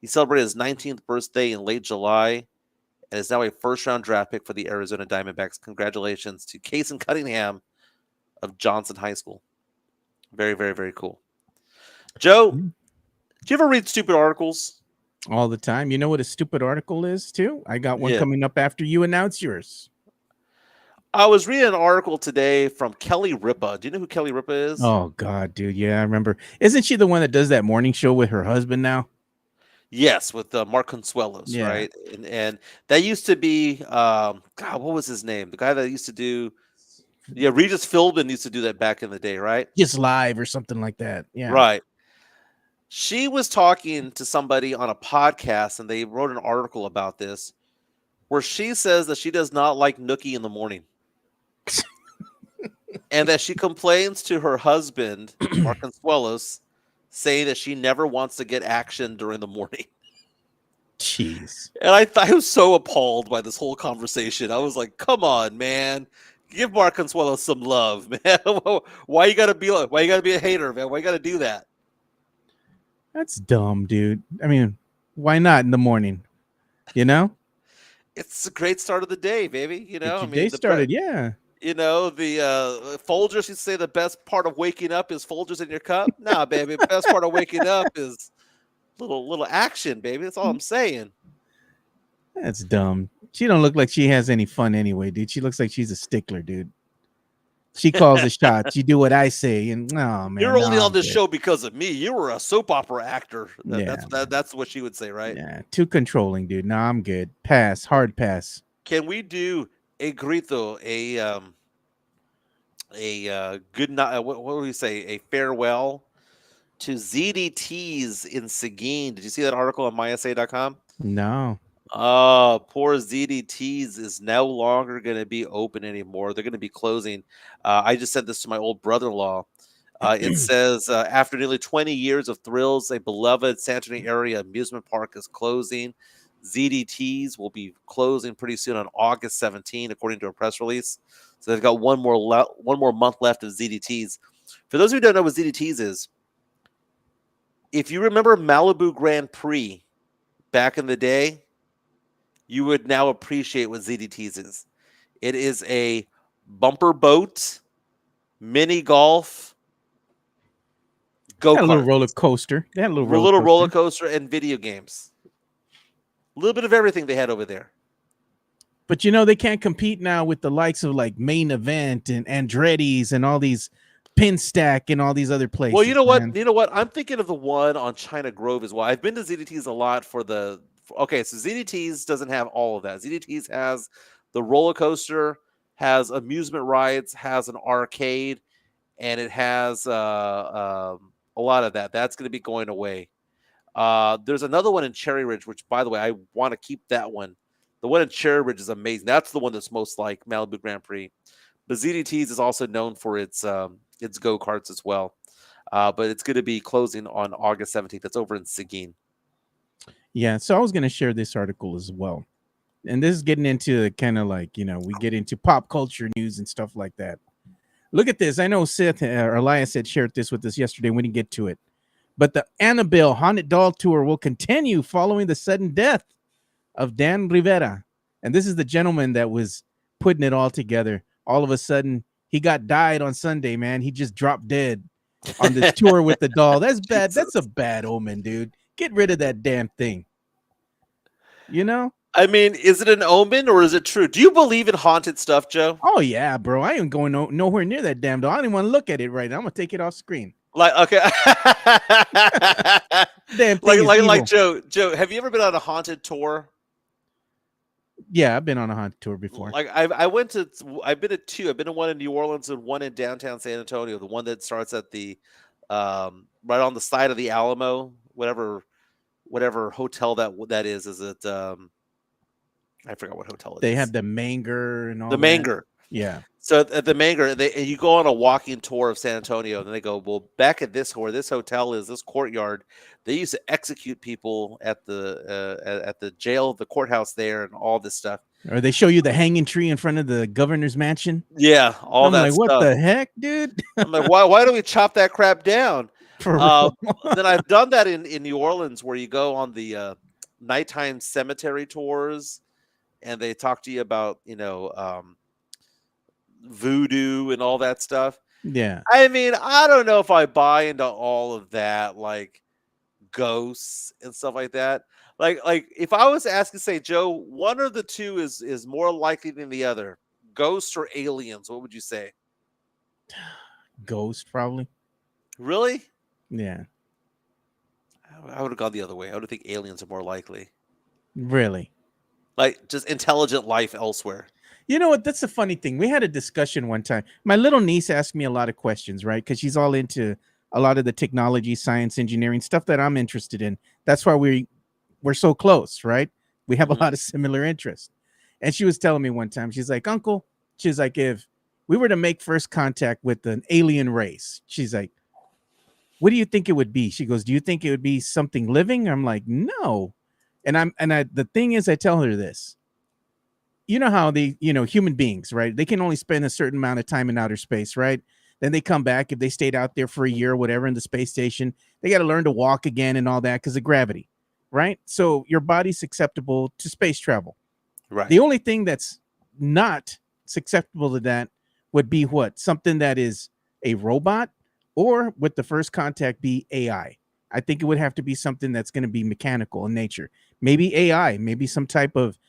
S2: He celebrated his 19th birthday in late July and is now a first-round draft pick for the Arizona Diamondbacks. Congratulations to Kason Cunningham of Johnson High School. Very, very, very cool. Joe, do you ever read stupid articles?
S1: All the time. You know what a stupid article is, too? I got one
S2: Yeah.
S1: coming up after you announce yours.
S2: I was reading an article today from Kelly Ripa. Do you know who Kelly Ripa is?
S1: Oh, God, dude. Yeah, I remember. Isn't she the one that does that morning show with her husband now?
S2: Yes, with Mark Consuelos,
S1: Yeah.
S2: right? And that used to be, God, what was his name? The guy that used to do, Regis Philbin used to do that back in the day, right?
S1: Just Live or something like that. Yeah.
S2: Right. She was talking to somebody on a podcast, and they wrote an article about this, where she says that she does not like Nookie in the morning. And that she complains to her husband, Mark Consuelos, saying that she never wants to get action during the morning.
S1: Jeez.
S2: And I was so appalled by this whole conversation. I was like, come on, man. Give Mark Consuelos some love, man. Why you gotta be a hater, man? Why you gotta do that?
S1: That's dumb, dude. I mean, why not in the morning? You know?
S2: It's a great start of the day, baby. You know,
S1: Get your day started, yeah.
S2: You know, the Folgers, you say the best part of waking up is Folgers in your cup. Nah, baby. The best part of waking up is little action, baby. That's all I'm saying.
S1: That's dumb. She don't look like she has any fun anyway, dude. She looks like she's a stickler, dude. She calls the shots. You do what I say, and oh man,
S2: You're only
S1: no,
S2: on this
S1: I'm
S2: show because of me. You were a soap opera actor.
S1: Yeah,
S2: That's what she would say, right?
S1: yeah, too controlling, dude. No, I'm good. Pass, hard pass.
S2: Can we do a grito, a good night? What do we say? A farewell to ZDTs in Seguin. Did you see that article on mysa.com?
S1: No.
S2: Oh, poor ZDTs is no longer going to be open anymore. They're going to be closing. I just sent this to my old brother-in-law. It says, after nearly 20 years of thrills, a beloved San Antonio area amusement park is closing. ZDTs will be closing pretty soon on August 17, according to a press release. So they've got one more month left of ZDTs. For those who don't know what ZDTs is, if you remember Malibu Grand Prix back in the day, you would now appreciate what ZDTs is. It is a bumper boat, mini golf, go-kart.
S1: A little roller coaster. They had a little
S2: roller coaster and video games. A little bit of everything they had over there.
S1: But you know, they can't compete now with the likes of like Main Event and Andretti's and all these Pin Stack and all these other places.
S2: Well, you know
S1: man.
S2: what? You know what? I'm thinking of the one on China Grove as well. I've been to ZDTs a lot for the. Okay, so ZDTs doesn't have all of that. ZDTs has the roller coaster, has amusement rides, has an arcade, and it has a lot of that. That's going to be going away. There's another one in Cherry Ridge, which, by the way, I want to keep that one. The one in Cherry Ridge is amazing. That's the one that's most like Malibu Grand Prix. But ZDTs is also known for its go-karts as well. But it's going to be closing on August 17th. That's over in Seguin.
S1: Yeah, so I was going to share this article as well. And this is getting into kind of like, you know, we get into pop culture news and stuff like that. Look at this. I know Seth or Elias had shared this with us yesterday. We didn't get to it. But the Annabelle Haunted Doll Tour will continue following the sudden death of Dan Rivera. And this is the gentleman that was putting it all together. All of a sudden, he died on Sunday, man. He just dropped dead on this tour with the doll. That's bad. That's a bad omen, dude. Get rid of that damn thing. You know?
S2: I mean, is it an omen or is it true? Do you believe in haunted stuff, Joe?
S1: Oh, yeah, bro. I ain't going nowhere near that damn doll. I don't even want to look at it right now. I'm going to take it off screen.
S2: Like, okay.
S1: Damn thing
S2: like Joe, have you ever been on a haunted tour?
S1: Yeah, I've been on a haunted tour before.
S2: Like I've been to two. I've been to one in New Orleans and one in downtown San Antonio. The one that starts at the right on the side of the Alamo, whatever hotel that is it I forgot what hotel it is.
S1: They have the Manger and all
S2: the Manger.
S1: Yeah.
S2: So at the Manger, you go on a walking tour of San Antonio, and they go, well, back at where this hotel is, this courtyard, they used to execute people at the jail, the courthouse there, and all this stuff.
S1: Or they show you the hanging tree in front of the governor's mansion.
S2: Yeah, all
S1: I'm
S2: that
S1: like, what
S2: stuff.
S1: the heck, dude?
S2: I'm like, why do we chop that crap down?
S1: For real.
S2: Then I've done that in New Orleans, where you go on the nighttime cemetery tours, and they talk to you about voodoo and all that stuff.
S1: Yeah.
S2: I mean, I don't know if I buy into all of that, like ghosts and stuff like that. Like if I was asking, say, Joe, one of the two is more likely than the other, ghosts or aliens, what would you say?
S1: Ghost, probably.
S2: Really?
S1: Yeah.
S2: I would have gone the other way. I would think aliens are more likely.
S1: Really?
S2: Like just intelligent life elsewhere.
S1: You know what? That's the funny thing. We had a discussion one time. My little niece asked me a lot of questions, right? Because she's all into a lot of the technology, science, engineering stuff that I'm interested in. That's why we're so close, right? We have a lot of similar interests. And she was telling me one time, she's like, Uncle, she's like, if we were to make first contact with an alien race, she's like, what do you think it would be? She goes, do you think it would be something living? I'm like, no. The thing is, I tell her this. You know how human beings, right? They can only spend a certain amount of time in outer space, right? Then they come back. If they stayed out there for a year or whatever in the space station, they got to learn to walk again and all that because of gravity, right? So your body's susceptible to space travel.
S2: Right.
S1: The only thing that's not susceptible to that would be what? Something that is a robot, or with the first contact be AI. I think it would have to be something that's going to be mechanical in nature. Maybe AI, maybe some type of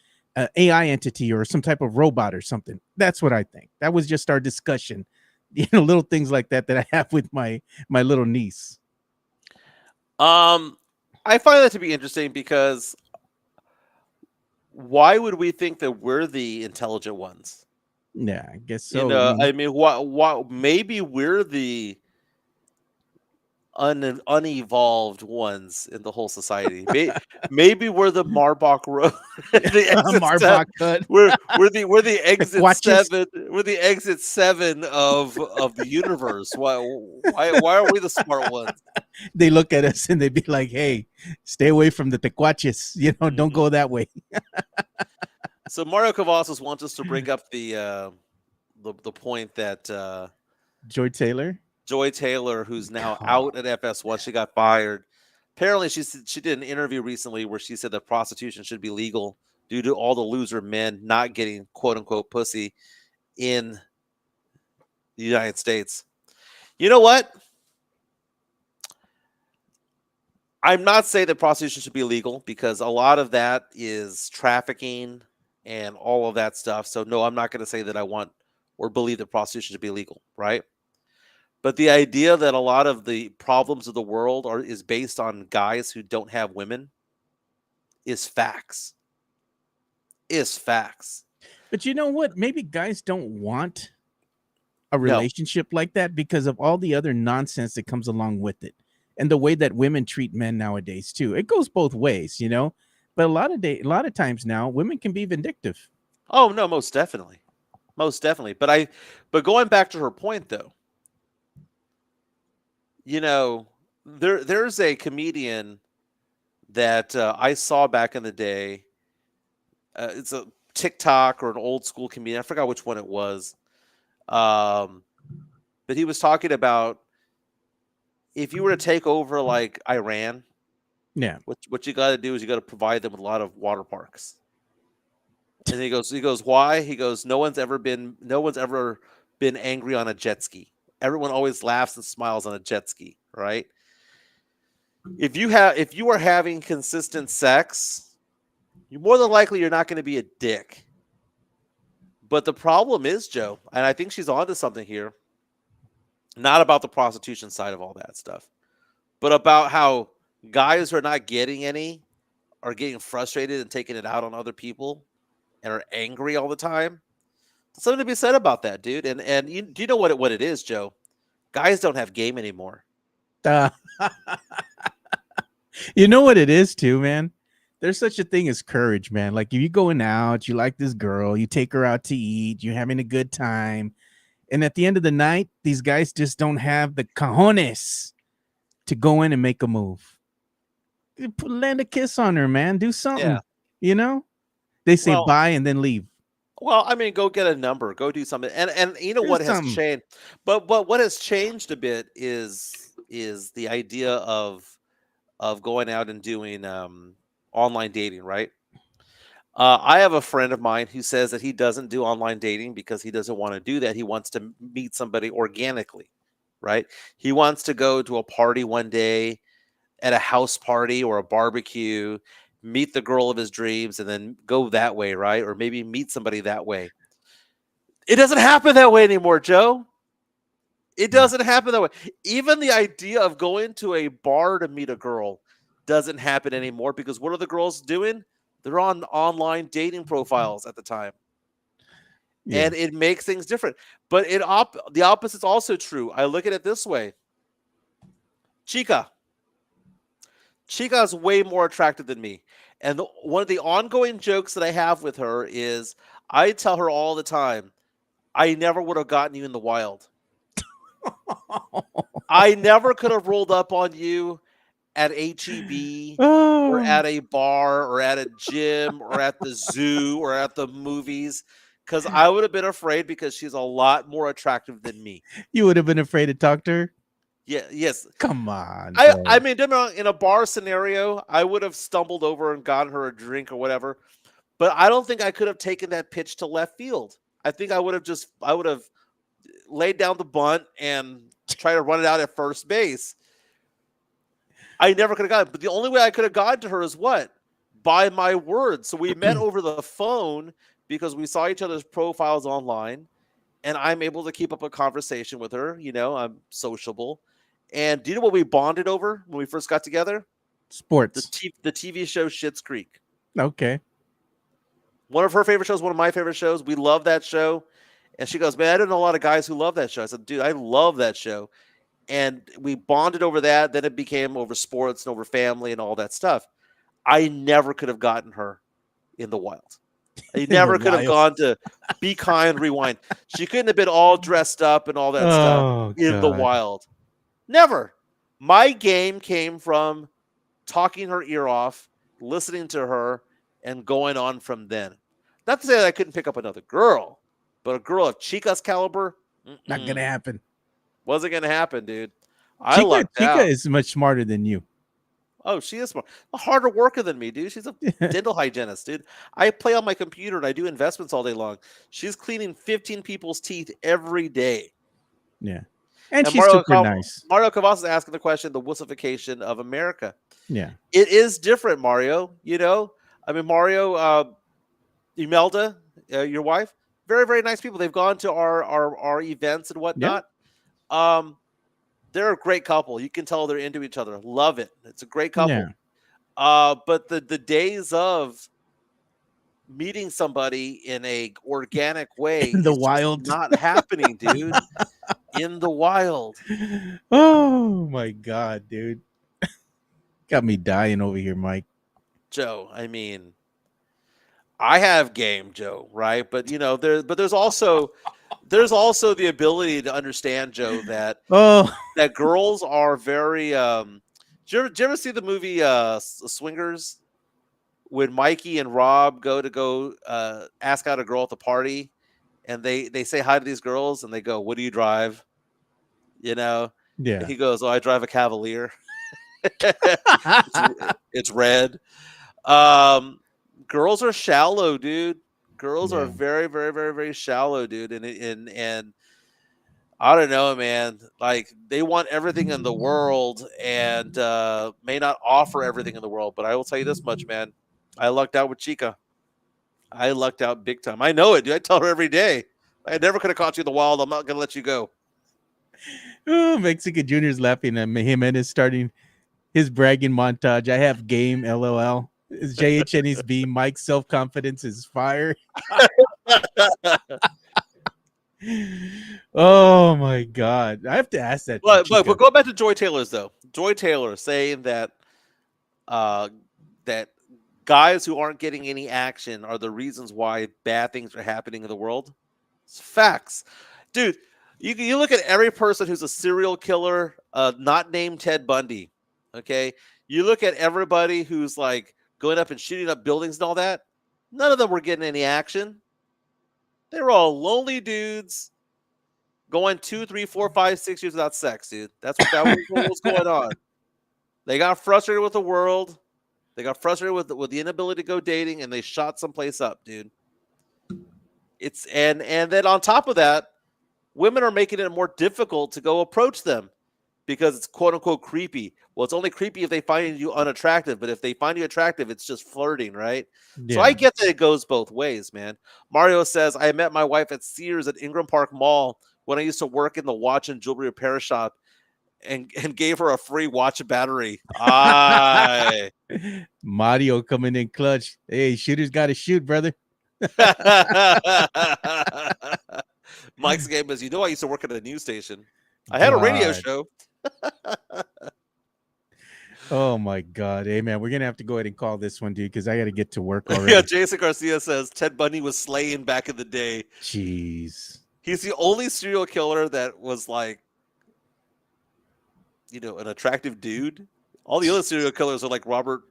S1: AI entity or some type of robot or something. That's what I think. That was just our discussion. Little things like that I have with my little niece.
S2: I find that to be interesting because why would we think that we're the intelligent ones?
S1: Yeah, I guess so.
S2: I mean, what? Maybe we're the unevolved ones in the whole society. Maybe we're the Marbach Road.
S1: Marbach Cut.
S2: We're the exit
S1: Watches.
S2: 7. We're the exit 7 of the universe. Why are we the smart ones?
S1: They look at us and they'd be like, "Hey, stay away from the tecuaches. Don't go that way."
S2: So Mario Cavazos wants us to bring up the point that Joy Taylor, who's now out at FS1, she got fired. Apparently, she did an interview recently where she said that prostitution should be legal due to all the loser men not getting quote unquote pussy in the United States. You know what? I'm not saying that prostitution should be legal because a lot of that is trafficking and all of that stuff. So no, I'm not going to say that I want or believe that prostitution should be legal, right? But the idea that a lot of the problems of the world is based on guys who don't have women is facts.
S1: But you know what? Maybe guys don't want a relationship like that because of all the other nonsense that comes along with it. And the way that women treat men nowadays too. It goes both ways, But a lot of times now, women can be vindictive.
S2: Oh no, most definitely. But going back to her point though, there's a comedian that I saw back in the day. It's a TikTok or an old school comedian. I forgot which one it was. But he was talking about if you were to take over like Iran, what you got to do is you got to provide them with a lot of water parks. And he goes, why? He goes, no one's ever been angry on a jet ski. Everyone always laughs and smiles on a jet ski, right? If you are having consistent sex, you're more than likely you're not going to be a dick. But the problem is, Joe, and I think she's onto something here, not about the prostitution side of all that stuff, but about how guys who are not getting any are getting frustrated and taking it out on other people and are angry all the time. Something to be said about that, dude. And do you know what it is, Joe? Guys don't have game anymore.
S1: You know what it is too, man? there's such a thing as courage, man. Like if you going out, you like this girl, you take her out to eat, you're having a good time, and at the end of the night, these guys just don't have the cojones to go in and make a move. Land a kiss on her, man. Do something.
S2: Yeah.
S1: You know, they say
S2: Well,
S1: bye and then leave.
S2: Well, I mean, go get a number, go do something, and you know
S1: Do
S2: what has
S1: something.
S2: changed, but what has changed a bit is the idea of going out and doing online dating, right? I have a friend of mine who says that he doesn't do online dating because he doesn't want to do that. He wants to meet somebody organically, right? He wants to go to a party one day at a house party or a barbecue, meet the girl of his dreams, and then go that way, right? Or maybe meet somebody that way. It doesn't happen that way anymore, Joe. It doesn't happen that way. Even the idea of going to a bar to meet a girl doesn't happen anymore because what are the girls doing? They're on online dating profiles at the time.
S1: Yeah.
S2: And it makes things different. But the opposite's also true. I look at it this way. Chica is way more attractive than me. And one of the ongoing jokes that I have with her is I tell her all the time, I never would have gotten you in the wild. I never could have rolled up on you at HEB or at a bar or at a gym or at the zoo or at the movies because I would have been afraid because she's a lot more attractive than me.
S1: You would have been afraid to talk to her?
S2: Yeah, yes.
S1: Come on.
S2: I mean, in a bar scenario, I would have stumbled over and gotten her a drink or whatever, but I don't think I could have taken that pitch to left field. I think I would have laid down the bunt and tried to run it out at first base. I never could have gotten it, but the only way I could have gotten to her is what? By my word. So we met over the phone because we saw each other's profiles online, and I'm able to keep up a conversation with her. You know, I'm sociable. And do you know what we bonded over when we first got together?
S1: Sports.
S2: The TV show Schitt's Creek.
S1: Okay.
S2: One of her favorite shows, one of my favorite shows. We love that show. And she goes, man, I don't know a lot of guys who love that show. I said, dude, I love that show. And we bonded over that. Then it became over sports and over family and all that stuff. I never could have gotten her in the wild. I never could have gone to Be Kind, Rewind. She couldn't have been all dressed up and all that stuff in the wild. Never. My game came from talking her ear off, listening to her, and going on from then. Not to say that I couldn't pick up another girl, but a girl of Chica's caliber,
S1: not gonna happen.
S2: Wasn't gonna happen, dude.
S1: Chica is much smarter than you.
S2: Oh, she is smart. Harder worker than me, dude. She's a dental hygienist, dude. I play on my computer and I do investments all day long. She's cleaning 15 people's teeth every day.
S1: Yeah. And she's super nice.
S2: Mario Cavas is asking the question, the wussification of America.
S1: Yeah.
S2: It is different, Mario. You know, I mean, Mario, Imelda, your wife, very, very nice people. They've gone to our events and whatnot. Yeah. They're a great couple. You can tell they're into each other. Love it. It's a great couple. Yeah. But the days of meeting somebody in a organic way
S1: in the wild
S2: not happening, dude. In the wild.
S1: Oh my God, dude. Got me dying over here, Mike.
S2: Joe, I mean, I have game, Joe, right? But you know, there's also the ability to understand, Joe, that that girls are very did you ever see the movie Swingers? When Mikey and Rob go ask out a girl at the party, and they say hi to these girls, and they go, "What do you drive?" You know,
S1: yeah.
S2: And he goes, "Oh, I drive a Cavalier. it's red." Girls are shallow, dude. Girls are very, very, very, very shallow, dude. And I don't know, man. Like they want everything in the world, and may not offer everything in the world. But I will tell you this much, man. I lucked out with Chica. I lucked out big time. I know it, dude. I tell her every day. I never could have caught you in the wild. I'm not going to let you go.
S1: Oh, Mexican Junior's laughing at him and is starting his bragging montage. I have game, LOL. Is JHN's B. Mike's self-confidence is fire. Oh, my God. I have to ask that.
S2: But go back to Joy Taylor's, though. Joy Taylor saying that that guys who aren't getting any action are the reasons why bad things are happening in the world. It's facts, dude. You look at every person who's a serial killer, not named Ted Bundy. Okay, you look at everybody who's like going up and shooting up buildings and all that. None of them were getting any action. They were all lonely dudes going 2, 3, 4, 5, 6 years without sex, dude. That was what was going on. They got frustrated with the world. They got frustrated with the inability to go dating, and they shot someplace up, dude. It's and then on top of that, women are making it more difficult to go approach them because it's quote unquote creepy. Well, it's only creepy if they find you unattractive, but if they find you attractive, it's just flirting, right? So I get that it goes both ways, man. Mario says, I met my wife at Sears at Ingram Park Mall when I used to work in the watch and jewelry repair shop and gave her a free watch battery. Aye.
S1: Mario coming in clutch. Hey, shooters got to shoot, brother.
S2: Mike's game is, I used to work at a news station. I had a radio show.
S1: Oh my God. Hey man, we're gonna have to go ahead and call this one, dude, because I gotta get to work already.
S2: Yeah, Jason Garcia says Ted Bundy was slaying back in the day.
S1: Jeez.
S2: He's the only serial killer that was like, an attractive dude. All the other serial killers are like Robert,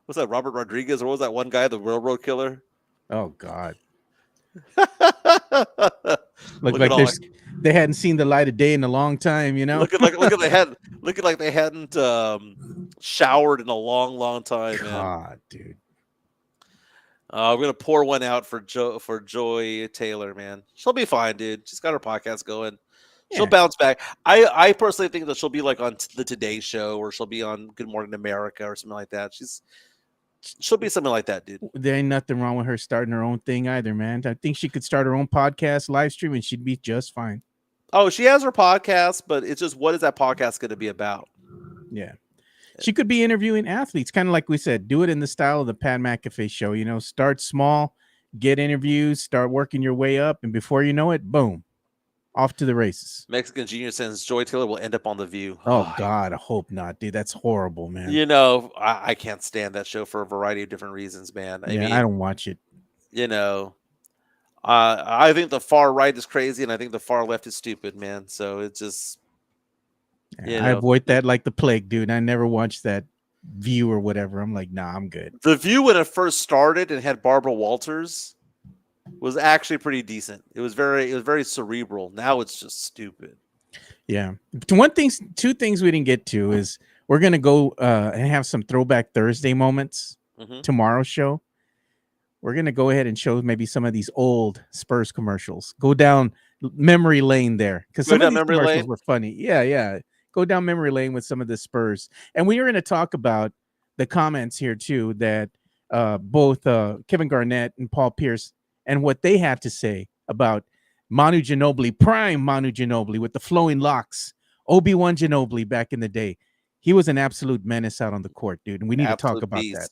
S2: what's that, Robert Rodriguez, or what was that one guy, the railroad killer?
S1: Oh God. Look like they hadn't seen the light of day in a long time,
S2: Looking like they hadn't showered in a long time, man.
S1: God, dude.
S2: We're gonna pour one out for Joy Taylor, man. She'll be fine, dude. She's got her podcast going. She'll bounce back. I personally think that she'll be like on the Today Show, or she'll be on Good Morning America or something like that. She'll be something like that, dude.
S1: There ain't nothing wrong with her starting her own thing either, man. I think she could start her own podcast, live stream, and she'd be just fine.
S2: Oh, she has her podcast, but it's just, what is that podcast going to be about?
S1: Yeah. She could be interviewing athletes, kind of like we said, do it in the style of the Pat McAfee show. Start small, get interviews, start working your way up, and before you know it, boom, off to the races.
S2: Mexican Junior says Joy Taylor will end up on The View.
S1: Oh God, I hope not, dude. That's horrible, man.
S2: I can't stand that show for a variety of different reasons, man. I mean,
S1: I don't watch it.
S2: I think the far right is crazy, and I think the far left is stupid, man. So it's just,
S1: I avoid that like the plague, dude. I never watched that View or whatever. I'm like, nah, I'm good.
S2: The View, when it first started and had Barbara Walters, was actually pretty decent. It was very cerebral. Now it's just stupid.
S1: Yeah. Two things we didn't get to is we're gonna go and have some Throwback Thursday moments tomorrow's show. We're gonna go ahead and show maybe some of these old Spurs commercials. Go down memory lane there, because some of these commercials were funny. Yeah. Go down memory lane with some of the Spurs, and we are going to talk about the comments here too that both Kevin Garnett and Paul Pierce and what they had to say about Manu Ginobili, prime Manu Ginobili with the flowing locks, Obi-Wan Ginobili back in the day. He was an absolute menace out on the court, dude, and we need to talk about that.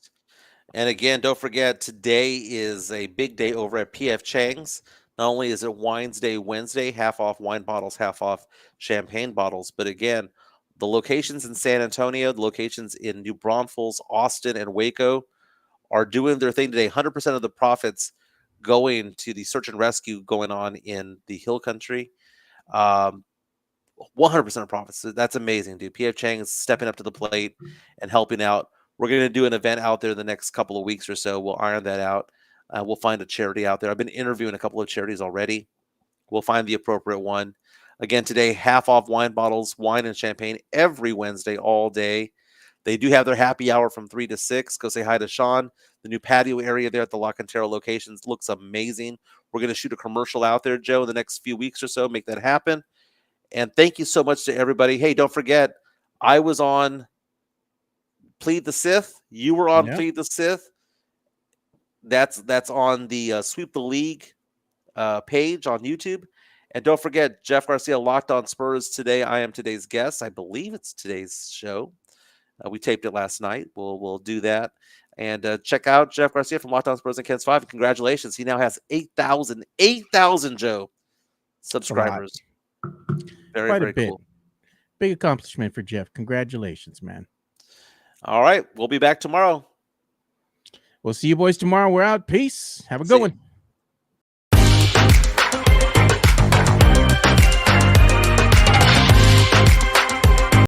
S2: And again, don't forget, today is a big day over at PF Chang's. Not only is it Wines Day Wednesday, half off wine bottles, half off champagne bottles, but again, the locations in San Antonio, the locations in New Braunfels, Austin, and Waco are doing their thing today. 100% of the profits going to the search and rescue going on in the Hill Country. 100% of profits. That's amazing, dude. PF Chang is stepping up to the plate and helping out. We're going to do an event out there the next couple of weeks or so. We'll iron that out. We'll find a charity out there. I've been interviewing a couple of charities already. We'll find the appropriate one. Again, today, half off wine bottles, wine and champagne every Wednesday all day. They do have their happy hour from 3 to 6. Go say hi to Sean. The new patio area there at the La Cantera locations looks amazing. We're going to shoot a commercial out there, Joe, in the next few weeks or so. Make that happen. And thank you so much to everybody. Hey, don't forget, I was on Plead the Sith. You were on Plead the Sith. That's on the Sweep the League page on YouTube. And don't forget, Jeff Garcia, Locked on Spurs today. I am today's guest. I believe it's today's show. We taped it last night. We'll do that. And check out Jeff Garcia from Locked on Spurs and Kens 5. And congratulations. He now has 8,000, Joe, subscribers. Very,
S1: Quite
S2: very
S1: a bit.
S2: cool.
S1: Big accomplishment for Jeff. Congratulations, man.
S2: All right. We'll be back tomorrow.
S1: We'll see you boys tomorrow. We're out. Peace. Have a good
S2: See ya.
S1: one.